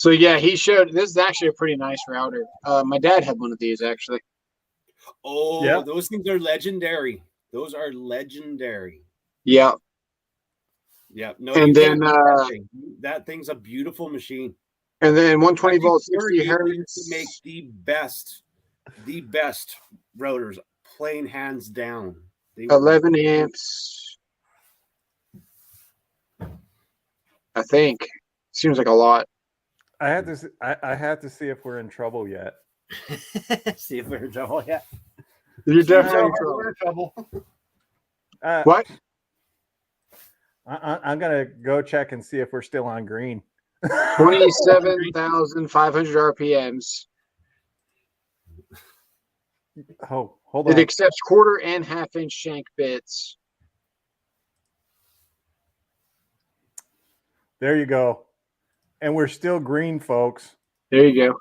So yeah, he showed. This is actually a pretty nice router. My dad had one of these actually. Oh, Yeah. those things are legendary. Those are legendary. Yeah, Yeah. No, and you then can't beat that thing. That thing's a beautiful machine. 120 volt, Porter 60 Cable used to make hertz. the best rotors, plain hands down. They were 11 amps. I think seems like a lot. I had to. I had to see if we're in trouble yet. see if we're in trouble. Yeah. You're We're definitely in in trouble. trouble. What? I'm gonna go check and see if we're still on green. 27,500 RPMs. Oh, hold It on. accepts quarter and half-inch shank bits. There you go. And we're still green, folks. There you go.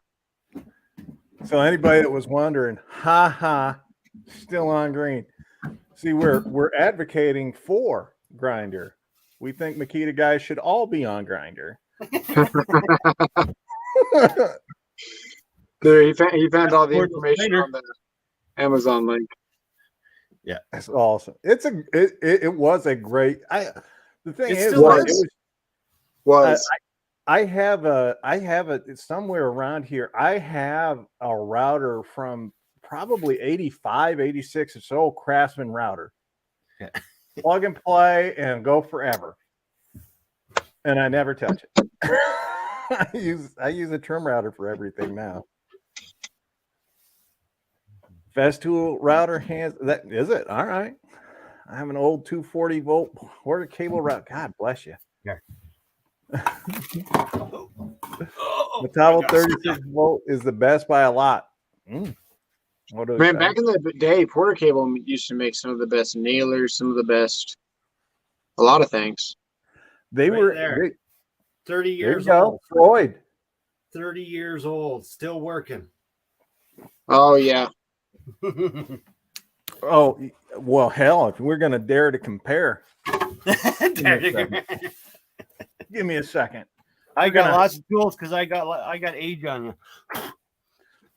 So anybody that was wondering, still on green. See, we're advocating for grinder. We think Makita guys should all be on grinder. There, he found all the That's information on the Amazon link. Yeah, That's awesome. It was a great. The thing It is, still like, is. it was. Was I have a somewhere around here. I have a router from probably 85, 86. It's an old Craftsman router. Yeah. Plug and play and go forever. And I never touch it. I use a trim router for everything now. Festool router hands. That is it. All right. I have an old 240 volt Porter Cable router. God bless you. Yeah. Metabo 36 volt is the best by a lot. What man, back in the day, Porter Cable used to make some of the best nailers, some of the best, a lot of things. They Right were there. 30 there you years go. old. Freud. 30 years old, still working. Oh yeah, Oh well, hell, if we're gonna dare to compare, give me a second. I got lots of tools because I got age on you.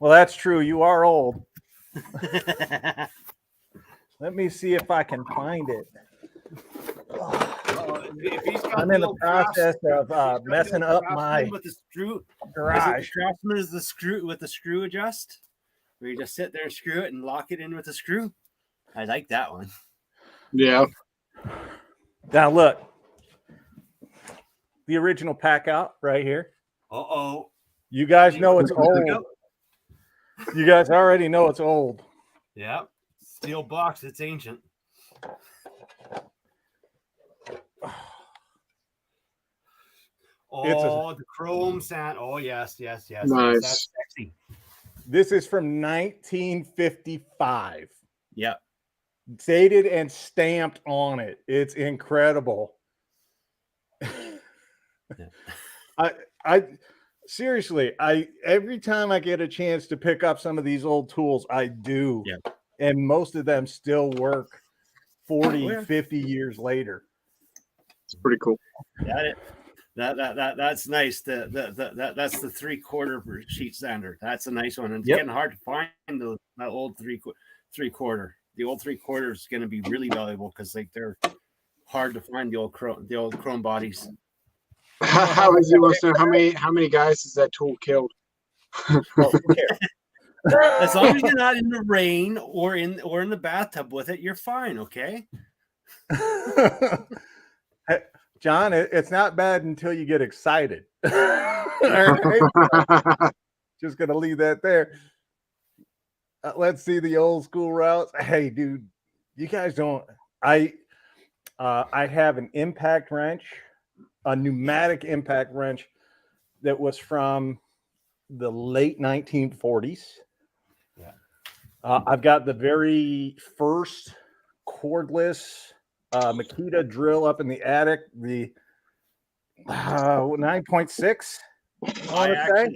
Well, that's true. You are old. Let me see if I can find it. If he's got I'm in the old process of Craftsman messing up my with the screw. garage. Craftsman is the screw with the screw adjust, where you just sit there and screw it and lock it in with a screw. I like that one. yeah. Now look, the original pack out right here. Uh-oh. You guys know it's old. You guys already know it's old. Yeah. Steel box. It's ancient. Oh, the chrome sand. Oh, yes. Nice. That's sexy. This is from 1955. Yeah. Dated and stamped on it. It's incredible. I seriously, every time I get a chance to pick up some of these old tools, I do. Yeah. And most of them still work 40, 50 years later. It's pretty cool. Got it. That's nice. That's the 3/4 sheet sander. That's a nice one. And it's getting hard to find that old 3/4. The old 3/4 is going to be really valuable because they're hard to find, the old chrome bodies. How is it? So how many guys has that tool killed? Well, who cares? As long as you're not in the rain or in the bathtub with it, you're fine. Okay. John, it's not bad until you get excited. All right? Just gonna leave that there. Let's see the old school routes. Hey, dude, you guys don't. I have an impact wrench, a pneumatic impact wrench that was from the late 1940s. Yeah. I've got the very first cordless Makita drill up in the attic, the 9.6. I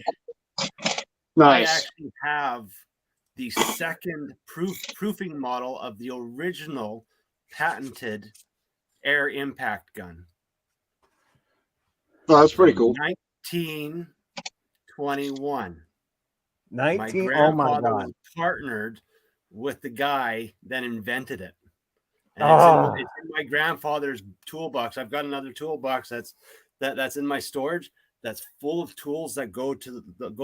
Nice. actually have the second proofing model of the original patented air impact gun. Oh, that's pretty cool. 1921. My 19. Oh my grandfather God. was partnered with the guy that invented it. And it's in my grandfather's toolbox. I've got another toolbox that's in my storage that's full of tools that go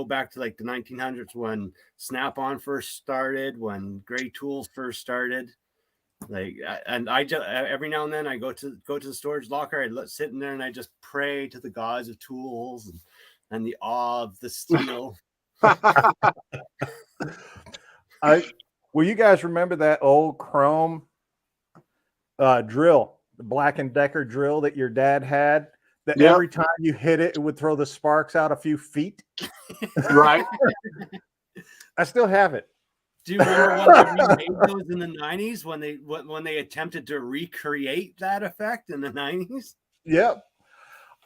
back to like the 1900s when Snap-on first started, when Gray Tools first started. Like, and I just every now and then I go to the storage locker. I sit in there and I just pray to the gods of tools and the awe of the steel. Will you guys remember that old chrome drill, the Black & Decker drill that your dad had? That every time you hit it, it would throw the sparks out a few feet. Right. I still have it. Do you remember when they remade those in the 90s when they attempted to recreate that effect in the 90s? Yep.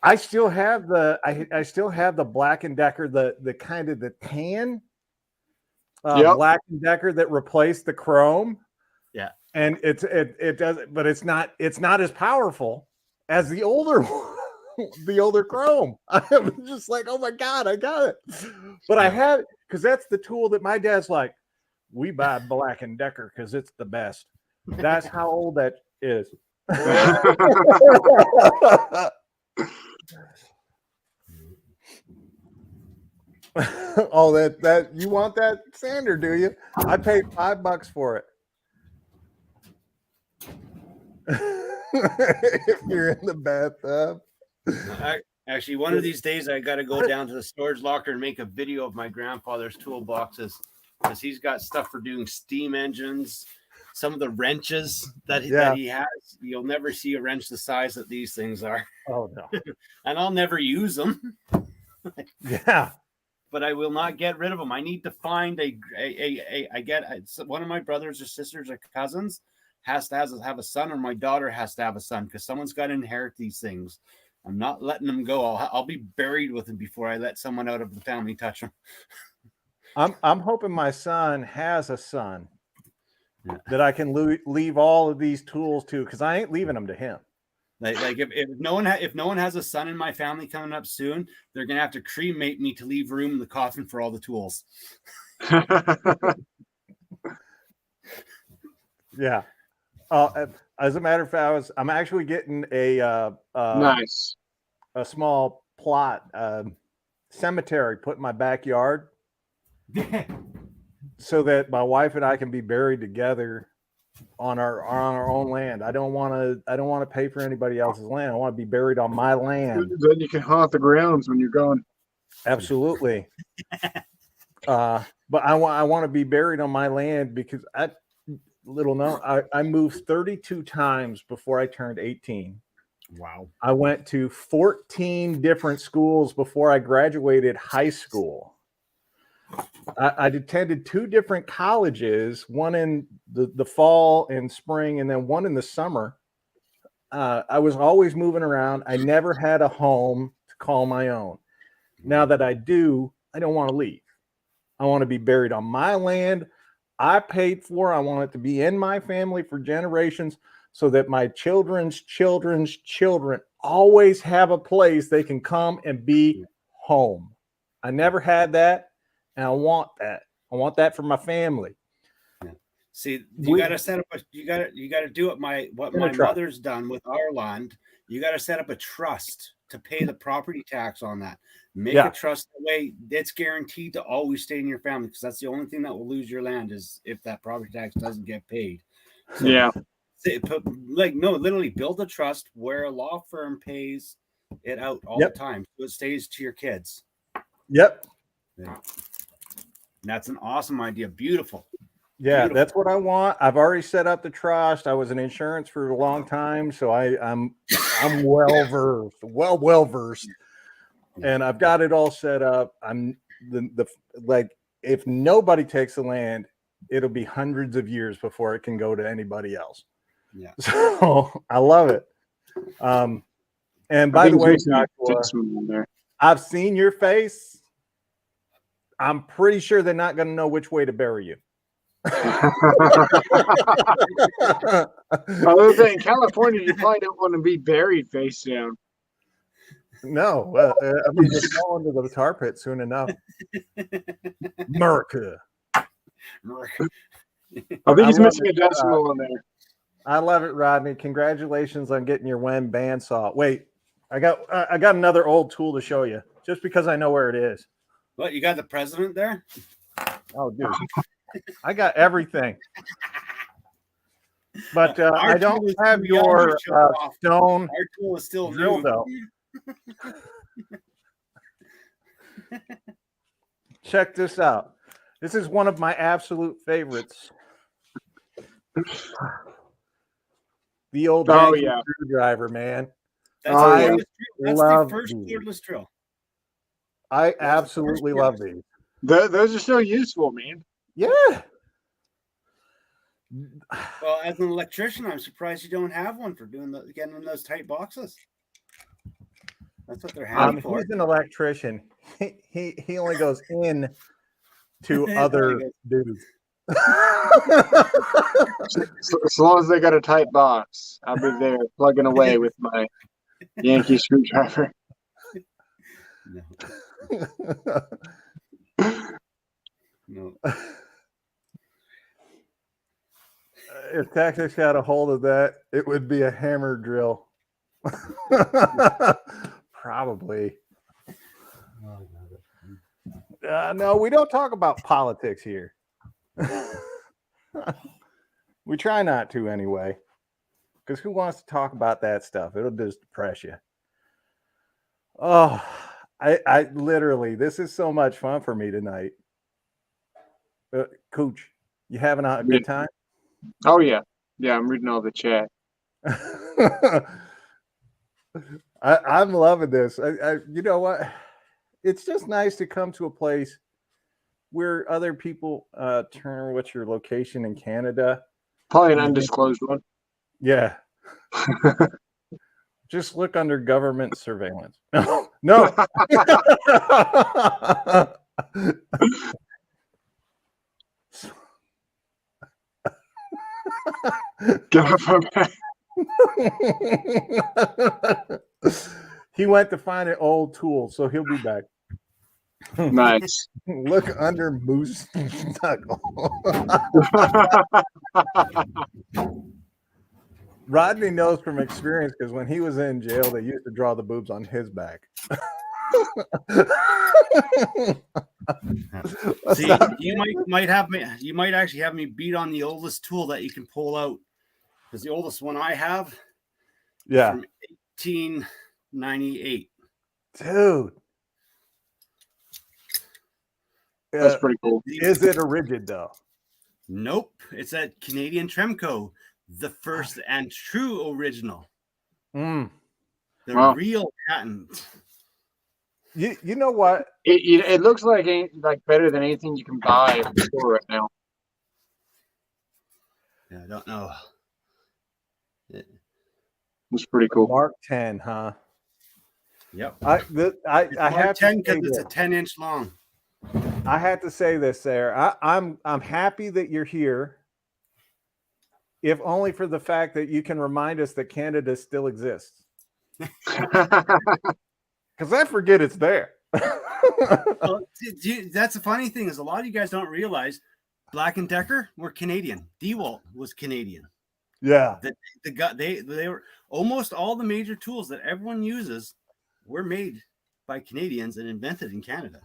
I still have the I still have the Black & Decker, the kind of the tan Black & Decker that replaced the chrome. Yeah. And it does, but it's not as powerful as the older chrome. I'm just like, oh my God, I got it. But I have it because that's the tool that my dad's like, we buy Black & Decker because it's the best. That's how old that is. Oh, that you want that sander, do you? I paid $5 for it. If you're in the bathtub. Actually, one of these days I got to go down to the storage locker and make a video of my grandfather's toolboxes because he's got stuff for doing steam engines, some of the wrenches that he has. You'll never see a wrench the size that these things are. Oh no. And I'll never use them. Yeah. But I will not get rid of them. I need to find one of my brothers or sisters or cousins has to have a son, or my daughter has to have a son, because someone's got to inherit these things. I'm not letting them go. I'll be buried with them before I let someone out of the family touch them. I'm hoping my son has a son that I can leave all of these tools to, because I ain't leaving them to him. Like if no one has a son in my family coming up soon, they're gonna have to cremate me to leave room in the coffin for all the tools. Yeah. As a matter of fact, I'm actually getting a small plot cemetery put in my backyard so that my wife and I can be buried together on our own land. I don't want to pay for anybody else's land. I want to be buried on my land. Then you can haunt the grounds when you're gone. Absolutely. But I want to be buried on my land because I moved 32 times before I turned 18. Wow. I went to 14 different schools before I graduated high school. I attended 2 different colleges, one in the fall and spring, and then one in the summer. I was always moving around. I never had a home to call my own. Now that I do, I don't want to leave. I want to be buried on my land. I paid for. I want it to be in my family for generations so that my children's children's children always have a place they can come and be home. I never had that. And I want that. I want that for my family. Yeah. See, you got to set up you got to do what my mother's done with our land. You got to set up a trust to pay the property tax on that. Make a trust that way it's guaranteed to always stay in your family, because that's the only thing that will lose your land is if that property tax doesn't get paid. So, literally build a trust where a law firm pays it out all the time, so it stays to your kids. Yep. Yeah. That's an awesome idea. Beautiful. Yeah, Beautiful. That's what I want. I've already set up the trust. I was in insurance for a long time, so I'm well versed, and I've got it all set up. I'm if nobody takes the land, it'll be hundreds of years before it can go to anybody else. Yeah. So I love it. And by the way, Joshua, I've seen your face. I'm pretty sure they're not going to know which way to bury you. Other than California, you probably don't want to be buried face down. No, I mean, it's fall into the tar pit soon enough. America. I think he's missing a decimal in there. I love it, Rodney. Congratulations on getting your WEM bandsaw. Wait, I got another old tool to show you, just because I know where it is. What, you got the president there? Oh, dude, I got everything. But I don't have your stone Our tool is still drill, new. though. Check this out. This is one of my absolute favorites. The old screwdriver, man. That's I the first cordless drill. I absolutely love these. Those are so useful, man. Yeah. Well, as an electrician, I'm surprised you don't have one for getting in those tight boxes. That's what they're handy for. He's an electrician. He only goes in to other dudes. As long as they got a tight box, I'll be there plugging away with my Yankee screwdriver. No. If Texas had a hold of that, it would be a hammer drill. Probably. No, we don't talk about politics here. We try not to anyway, because who wants to talk about that stuff? It'll just depress you. Oh, I literally, this is so much fun for me tonight. Cooch, you having a good time? Oh yeah, I'm reading all the chat. I'm loving this. You know what? It's just nice to come to a place where other people turn. What's your location in Canada? Probably an undisclosed one. Yeah. Just look under government surveillance. No. He went to find an old tool, so he'll be back. Nice. Look under moose knuckle. Rodney knows from experience because when he was in jail, they used to draw the boobs on his back. See, you might actually have me beat on the oldest tool that you can pull out, because the oldest one I have, from 1898. Dude, that's pretty cool. Is it a rigid though? Nope, it's a Canadian Tremco, the first and true original. The real patent. You know what? It looks like better than anything you can buy at the store right now. Yeah, I don't know. It's pretty cool. Mark 10, huh? Yep. I have 10 because it's a 10-inch long. I have to say this, Sarah. I'm happy that you're here, if only for the fact that you can remind us that Canada still exists. Because I forget it's there. Well, that's the funny thing, is a lot of you guys don't realize Black & Decker were Canadian. DeWalt was Canadian. Yeah. They were almost all the major tools that everyone uses were made by Canadians and invented in Canada.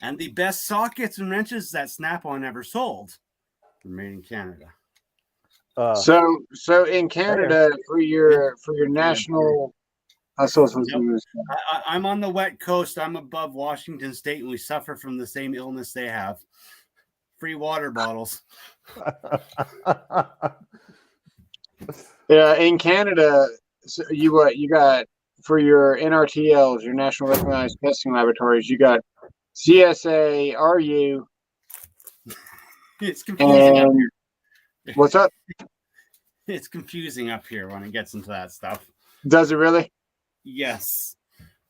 And the best sockets and wrenches that Snap-on ever sold were made in Canada. So in Canada, for your national, I'm on the wet coast. I'm above Washington State, and we suffer from the same illness they have. Free water bottles. Yeah, in Canada, so you got for your NRTLs, your National Recognized Testing Laboratories, you got CSA, RU. It's confusing up here. What's up? It's confusing up here when it gets into that stuff. Does it really? Yes,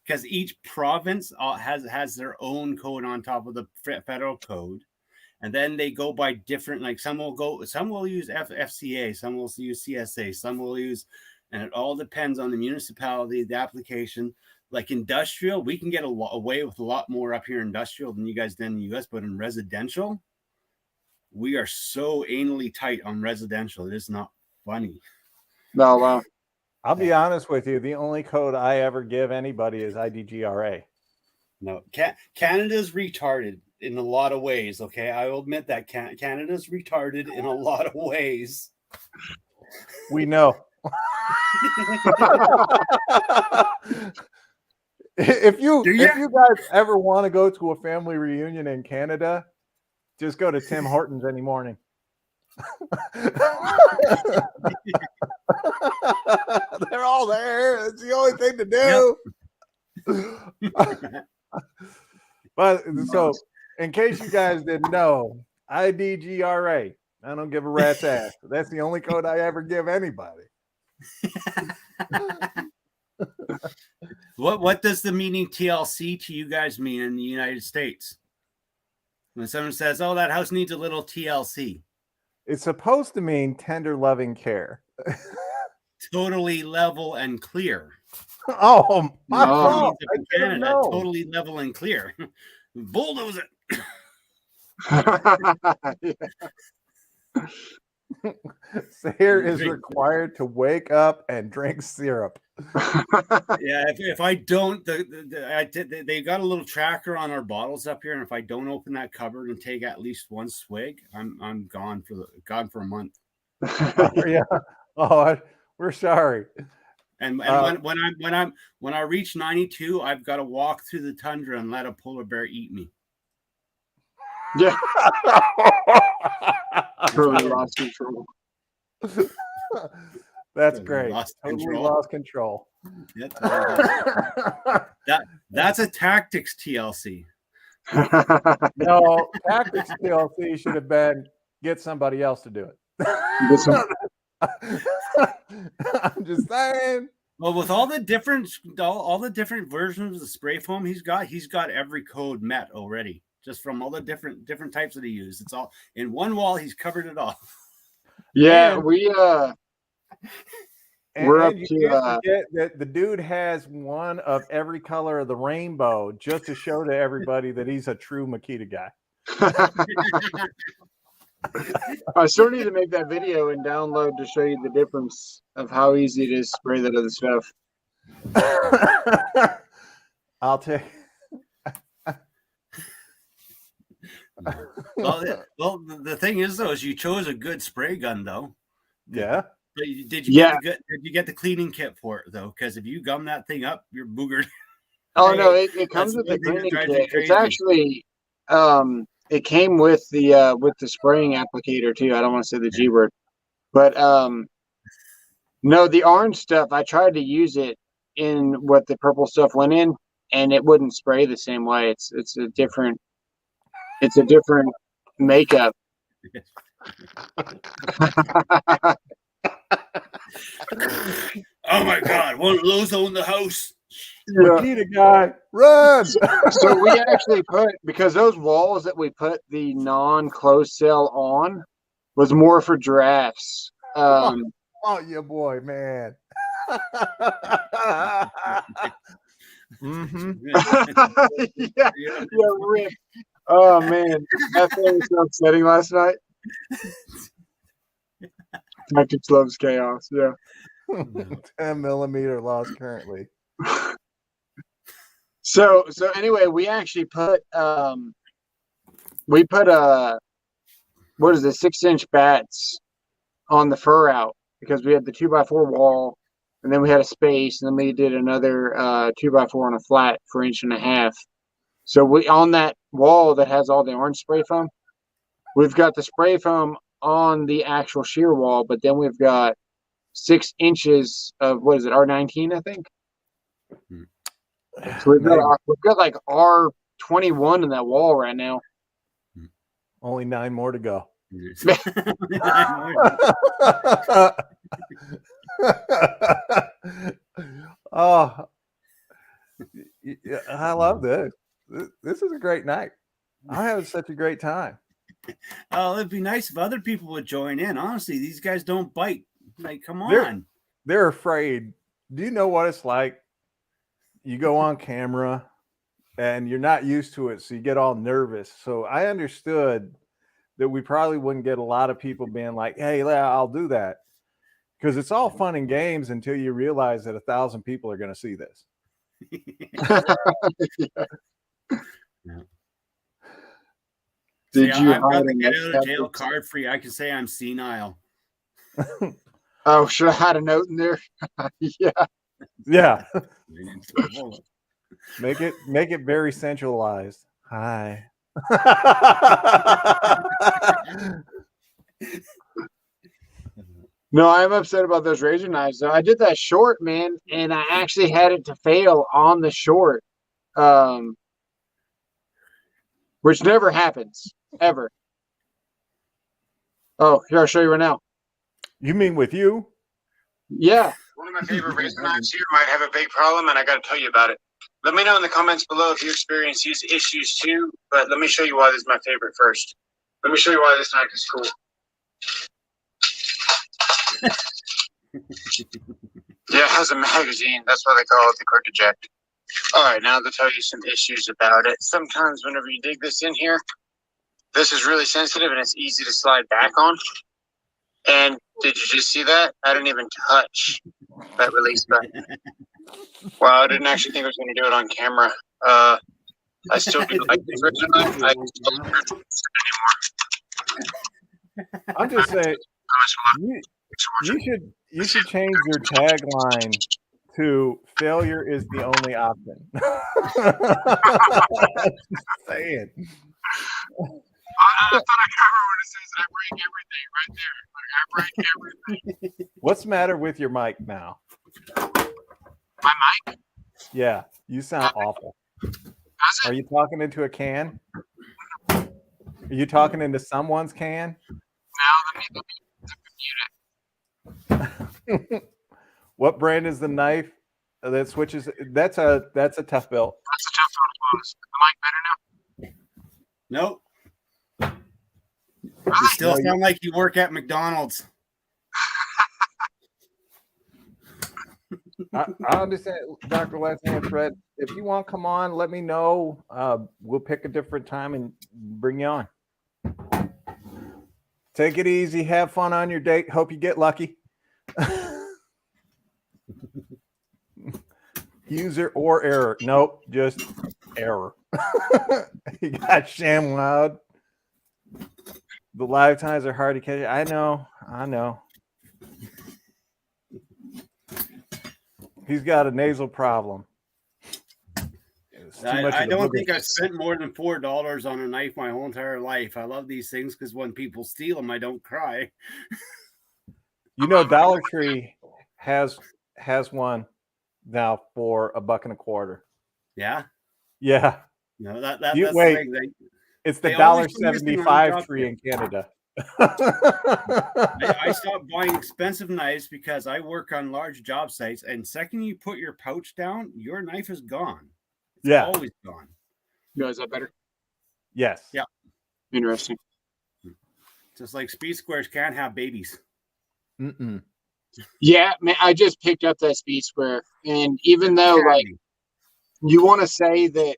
because each province has their own code on top of the federal code, and then they go by different. Like some will use FCA, some will use CSA, some will use and it all depends on the municipality, the application. Like industrial, we can get away with a lot more up here industrial than you guys did in the US, but in residential, we are so anally tight on residential. It is not funny. No, I'll be honest with you. The only code I ever give anybody is IDGRA. No, Canada's retarded in a lot of ways. Okay, I will admit that Canada's retarded in a lot of ways. We know. If you guys ever want to go to a family reunion in Canada, just go to Tim Hortons any morning. They're all there. It's the only thing to do. Yep. But so, in case you guys didn't know, IDGRA. I don't give a rat's ass. That's the only code I ever give anybody. What does the meaning TLC to you guys mean in the United States? When someone says, "Oh, that house needs a little TLC," it's supposed to mean tender, loving care. Totally level and clear. Oh, my fault. In Canada, totally level and clear. Bulldoze it. Sayre is required to wake up and drink syrup. Yeah, if I don't, they got a little tracker on our bottles up here, and if I don't open that cupboard and take at least one swig, I'm gone for a month. Yeah. Oh, we're sorry. And when I reach 92, I've got to walk through the tundra and let a polar bear eat me. Yeah. Totally lost control. That's great. Totally lost control. Yep. That's a tactics TLC. No, tactics TLC should have been get somebody else to do it. I'm just saying. Well, with all the different versions of the spray foam he's got every code met already. Just from all the different types that he used. It's all in one wall. He's covered it all. Yeah, and, we're up you can't forget that the dude has one of every color of the rainbow just to show to everybody that he's a true Makita guy. I still need to make that video and download to show you the difference of how easy it is to spray that other stuff. I'll take. Well, the thing is though, is you chose a good spray gun though. Yeah. But did you get the cleaning kit for it though? Because if you gum that thing up, you're boogered. Oh no, it comes with the cleaning kit. It's actually it came with the spraying applicator too. I don't want to say the G word, but no, the orange stuff. I tried to use it in what the purple stuff went in, and it wouldn't spray the same way. It's a different makeup. Oh my God! One of those own the house. Makita guy, run! So we actually put, because those walls that we put the non-closed cell on was more for giraffes. Oh, yeah, boy, man. Mm-hmm. yeah, Rick. Oh man, that thing was so upsetting last night. Tactics loves chaos. Yeah. 10 millimeter loss currently. So anyway, we actually put what is it, 6-inch bats on the fur out, because we had the 2x4 wall, and then we had a space, and then we did another 2x4 on a flat for 1.5 inches. So we, on that wall that has all the orange spray foam, we've got the spray foam on the actual shear wall, but then we've got 6 inches of, what is it, R19, I think. So we've got like R21 in that wall right now. Only 9 more to go. Oh, I love this. This is a great night. I'm having such a great time. Oh, it'd be nice if other people would join in. Honestly, these guys don't bite. Like, come on. they're afraid. Do you know what it's like? You go on camera and you're not used to it, so you get all nervous. So I understood that we probably wouldn't get a lot of people being like, hey, I'll do that. Because it's all fun and games until you realize that 1,000 people are going to see this. Did you? I've got the get out of jail card free. I can say I'm senile. Oh, should I have had a note in there? Yeah. Make it very centralized. Hi. No, I'm upset about those razor knives. Though I did that short, man, and I actually had it to fail on the short, which never happens ever. Oh, here, I'll show you right now. You mean with you? Yeah. One of my favorite razor knives here might have a big problem, and I got to tell you about it. Let me know in the comments below if you experience these issues too, but let me show you why this is my favorite first. Let me show you why this knife is cool. Yeah, it has a magazine. That's why they call it the quick eject. All right, now to tell you some issues about it. Sometimes whenever you dig this in here, this is really sensitive and it's easy to slide back on. And did you just see that? I didn't even touch that release button. Wow, I didn't actually think I was going to do it on camera. I still do like the original knife. I still don't do it anymore. I'm just saying, you should change your tagline to "Failure is the only option." Just saying. I thought I covered what it says. I break everything right there. Like, I break everything. What's the matter with your mic now? My mic? Yeah, you sound awful. Are you talking into a can? Are you talking into someone's can? No, let me mute it. What brand is the knife that switches? That's a tough build. That's a tough one to close. The mic better now? Nope. Really? You still sound like you work at McDonald's. I understand, Dr. Left Hand Fred. If you want to come on, let me know. We'll pick a different time and bring you on. Take it easy. Have fun on your date. Hope you get lucky. User or error. Nope, just error. You got sham loud. The live times are hard to catch. I know. He's got a nasal problem. I don't think I've spent more than $4 on a knife my whole entire life. I love these things because when people steal them, I don't cry. You know, Dollar Tree has one now for $1.25. Yeah. Yeah. No, that's wait. the thing. It's the always $1.75 tree in Canada. I stopped buying expensive knives because I work on large job sites, and second you put your pouch down, your knife is gone. It's always gone. No, is that better? Yes. Yeah. Interesting. Just like speed squares can't have babies. Mm-mm. Yeah, man, I just picked up that speed square, and even though like you want to say that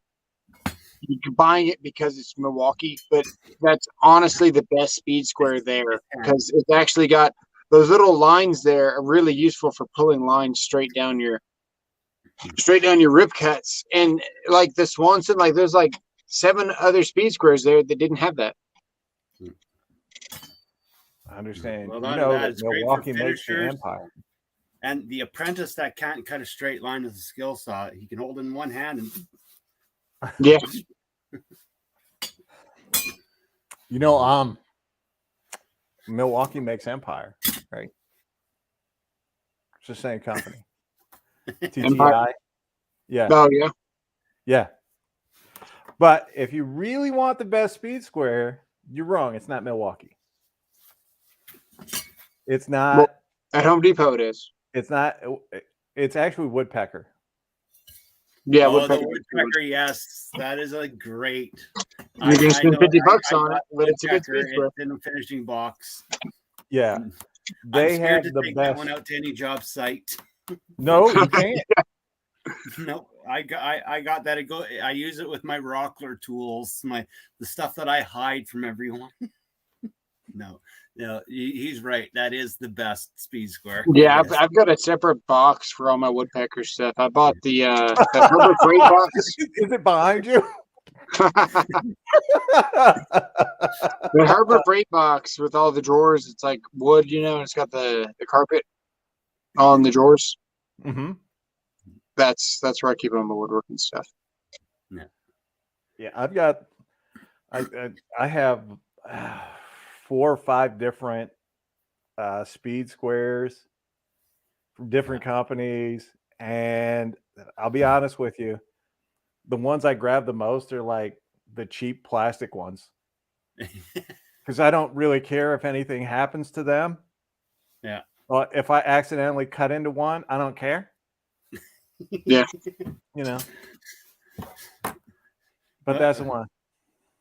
you're buying it because it's Milwaukee, but that's honestly the best speed square there because it's actually got those little lines there are really useful for pulling lines straight down your rib cuts. And like the Swanson, like there's like 7 other speed squares there that didn't have that. I understand. Well, you know that Milwaukee makes the empire. And the apprentice that can't cut a straight line with a skill saw, he can hold it in one hand and yeah. You know, Milwaukee makes empire, right? It's the same company. TTI. Yeah. Oh yeah. Yeah. But if you really want the best speed square, you're wrong. It's not Milwaukee. It's not. Well, at Home Depot it is. It's not. It's actually Woodpecker. Yeah, the Woodpecker, yes. That is a great. You can spend $50 on it, but it's a good speed square. It's in a finishing box. Yeah. They scared have to the take that best. one out to any job site. No, you can't. Nope. I got that. I use it with my rockler tools, the stuff that I hide from everyone. No, he's right. That is the best speed square. Yeah, Yes. I've got a separate box for all my woodpecker stuff. I bought the Harbor Freight box. Is it behind you? The Harbor Freight box with all the drawers. It's like wood, you know, and it's got the carpet on the drawers. Mm-hmm. That's where I keep all my woodworking stuff. Yeah, I've got. I have 4 or 5 different speed squares from different companies, and I'll be honest with you, the ones I grab the most are like the cheap plastic ones, because I don't really care if anything happens to them. Yeah. Well, if I accidentally cut into one, I don't care. Yeah. You know. But that's the one.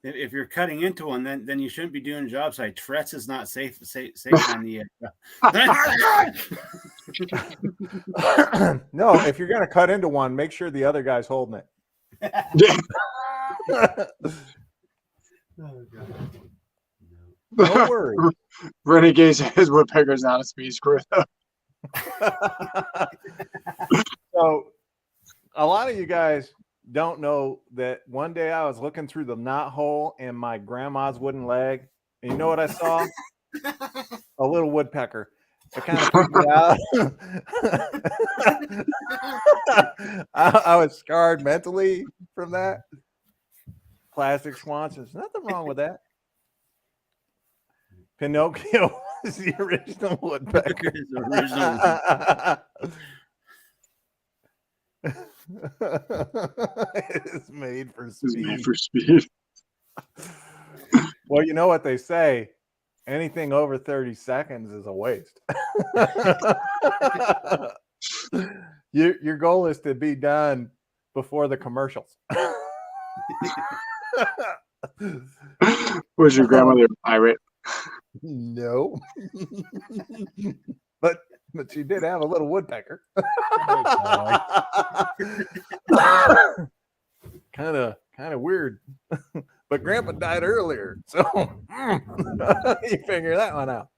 If you're cutting into one, then you shouldn't be doing job site. Tourette's is not safe on the. No, if you're gonna cut into one, make sure the other guy's holding it. Yeah. Oh, God. No worries. Renegade says woodpecker's not a speed square though. So a lot of you guys don't know that one day I was looking through the knot hole in my grandma's wooden leg, and you know what I saw? A little woodpecker. It kind of freaked me out. I was scarred mentally from that. Plastic swans. There's nothing wrong with that. Pinocchio is the original woodpecker. It's made for It's speed. made for speed. Well, you know what they say, anything over 30 seconds is a waste. Your goal is to be done before the commercials. Was your grandmother a pirate? No. but she did have a little woodpecker. kind of weird. But Grandpa died earlier, so you figure that one out.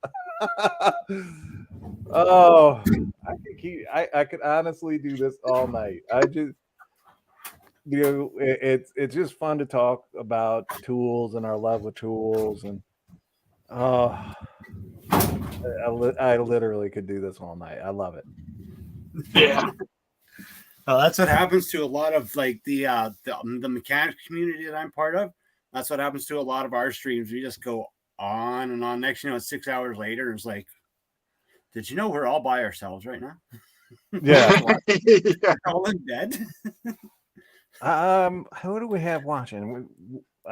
Oh, I could honestly do this all night. I just, it's just fun to talk about tools and our love of tools, and I literally could do this all night. I love it. Yeah. Well, that's what happens to a lot of like the mechanic community that I'm part of. That's what happens to a lot of our streams. We just go on and on. Next, it's 6 hours later. It's like, did you know we're all by ourselves right now? Yeah. We're all in bed. Who do we have watching?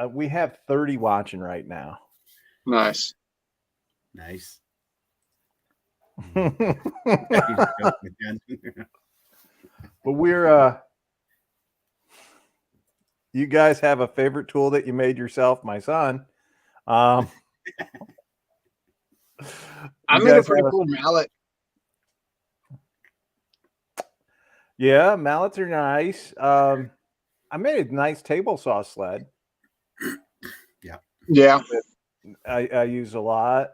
We have 30 watching right now. Nice. Nice. But we're you guys have a favorite tool that you made yourself? My son. I made a pretty cool mallet. Yeah, mallets are nice. I made a nice table saw sled. Yeah. I use a lot.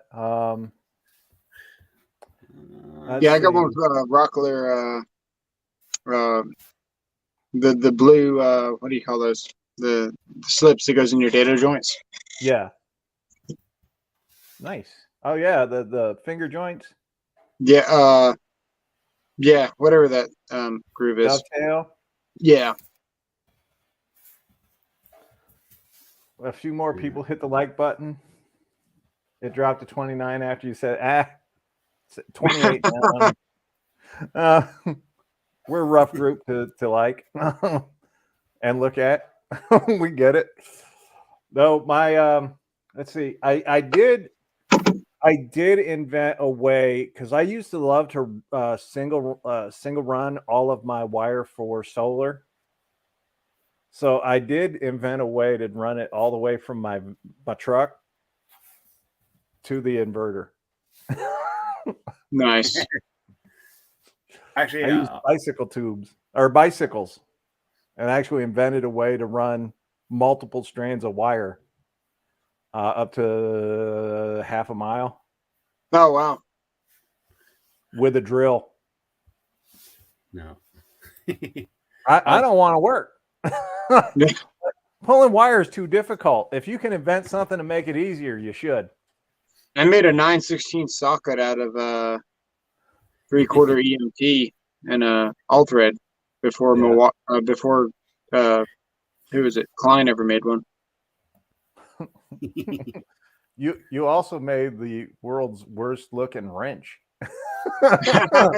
Yeah, I got one with Rockler. The blue. What do you call those? The slips that goes in your dado joints. Yeah. Nice. Oh yeah, the finger joints. Yeah. Yeah. Whatever that groove is. Dovetail. Yeah. A few more people hit the like button. It dropped to 29 after you said 28 now. We're a rough group to like and look at. We get it. Though my let's see, I did invent a way, because I used to love to single run all of my wire for solar. So I did invent a way to run it all the way from my truck to the inverter. Nice. Actually, I used bicycle tubes or bicycles, and actually invented a way to run multiple strands of wire up to half a mile Oh wow. with a drill. no. I don't want to work. Yeah. Pulling wire is too difficult. If you can invent something to make it easier, you should. I made a 9/16 socket out of 3/4 EMT and all thread before before who was it? Klein ever made one. You also made the world's worst looking wrench. Yeah.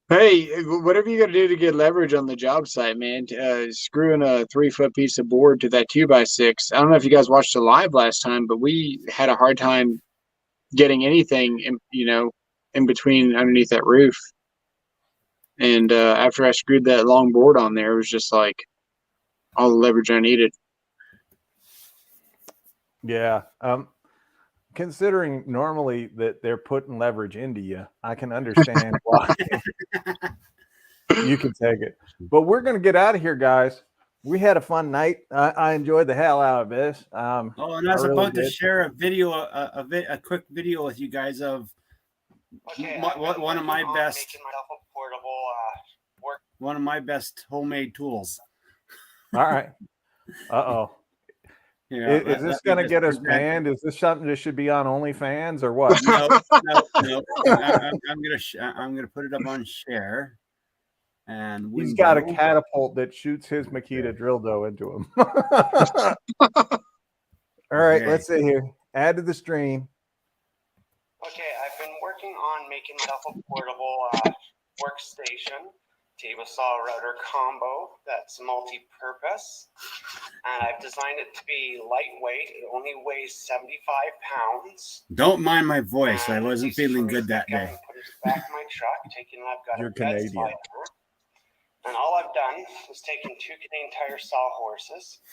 Hey, whatever you got to do to get leverage on the job site, man. Screwing a 3-foot piece of board to that 2x6. I don't know if you guys watched it live last time, but we had a hard time getting anything, in between underneath that roof. And after I screwed that long board on there, it was just like all the leverage I needed. Yeah. Considering normally that they're putting leverage into you, I can understand why you can take it. But we're going to get out of here, guys. We had a fun night. I enjoyed the hell out of this. And I was about to share a video, a quick video with you guys of one of my best, one of my best homemade tools. All right. Uh-oh. Yeah, is this going to get us banned? Is this something that should be on OnlyFans or what? No. I'm gonna put it up on share. And he's got a catapult that shoots his Makita drill dough into him. All right, let's see here. Add to the stream. Okay, I've been working on making myself a portable workstation table saw router combo that's multi-purpose, and I've designed it to be lightweight. It only weighs 75 pounds. Don't mind my voice. I wasn't feeling good that day. Put it back in my truck, I've got You're a red Canadian. slider, and all I've done is taken 2 Canadian Tire sawhorses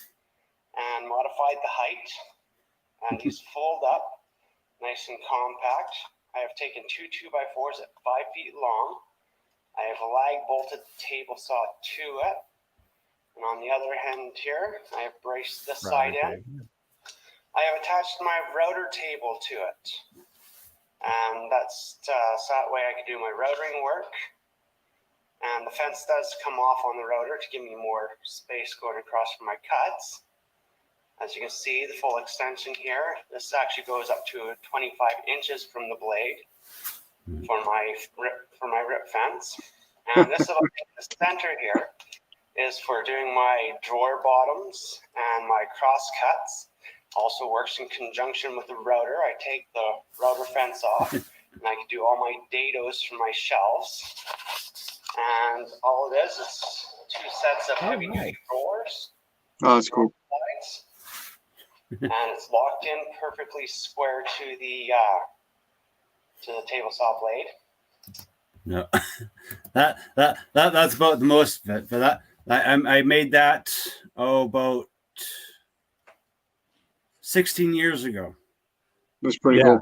and modified the height, and these fold up nice and compact. I have taken 2 2x4s at 5 feet long. I have lag bolted the table saw to it, and on the other end here, I have braced this side in. I have attached my router table to it, and that's so that way I can do my routering work. And the fence does come off on the router to give me more space going across for my cuts. As you can see, the full extension here, this actually goes up to 25 inches from the blade for my rip fence. And this little thing in the center here is for doing my drawer bottoms and my cross cuts. Also works in conjunction with the router. I take the router fence off and I can do all my dados for my shelves. And all it is 2 sets of heavy duty drawers. Oh, that's cool. And it's locked in perfectly square to the table saw blade. No, that's about the most of it. For that, I made that about 16 years ago. That's pretty cool.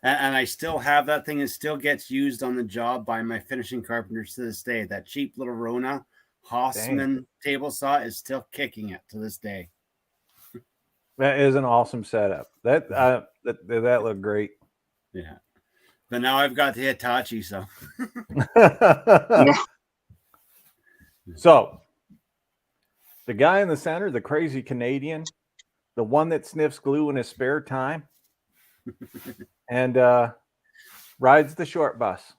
And I still have that thing. It still gets used on the job by my finishing carpenters to this day. That cheap little Rona Hossman table saw is still kicking it to this day. That is an awesome setup. That looked great. Yeah. But now I've got the Hitachi, so. So, the guy in the center, the crazy Canadian, the one that sniffs glue in his spare time, and rides the short bus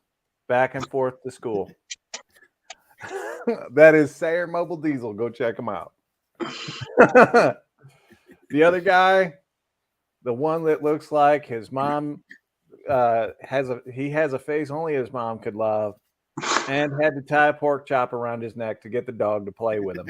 back and forth to school. That is Sayer Mobile Diesel. Go check him out. The other guy, the one that looks like his mom has a face only his mom could love, and had to tie a pork chop around his neck to get the dog to play with him.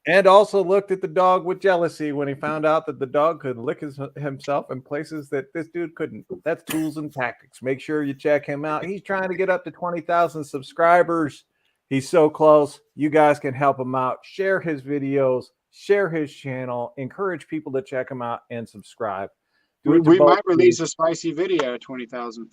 And also looked at the dog with jealousy when he found out that the dog could lick himself in places that this dude couldn't. That's Tools and Tactics. Make sure you check him out. He's trying to get up to 20,000 subscribers. He's so close. You guys can help him out. Share his videos. share his channel, encourage people to check him out and subscribe. We might release a spicy video at 20,000.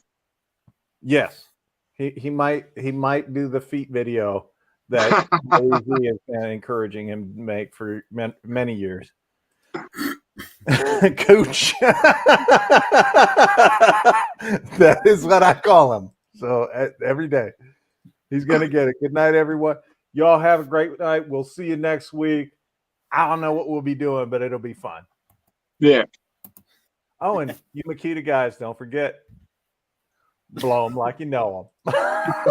Yes, he might do the feet video that Daisy has been encouraging him to make for many years. Coach, that is what I call him. So every day he's gonna get it. Good night, everyone. Y'all have a great night. We'll see you next week. I don't know what we'll be doing, but it'll be fun. Yeah. Oh, and you Makita guys, don't forget, blow them like you know them.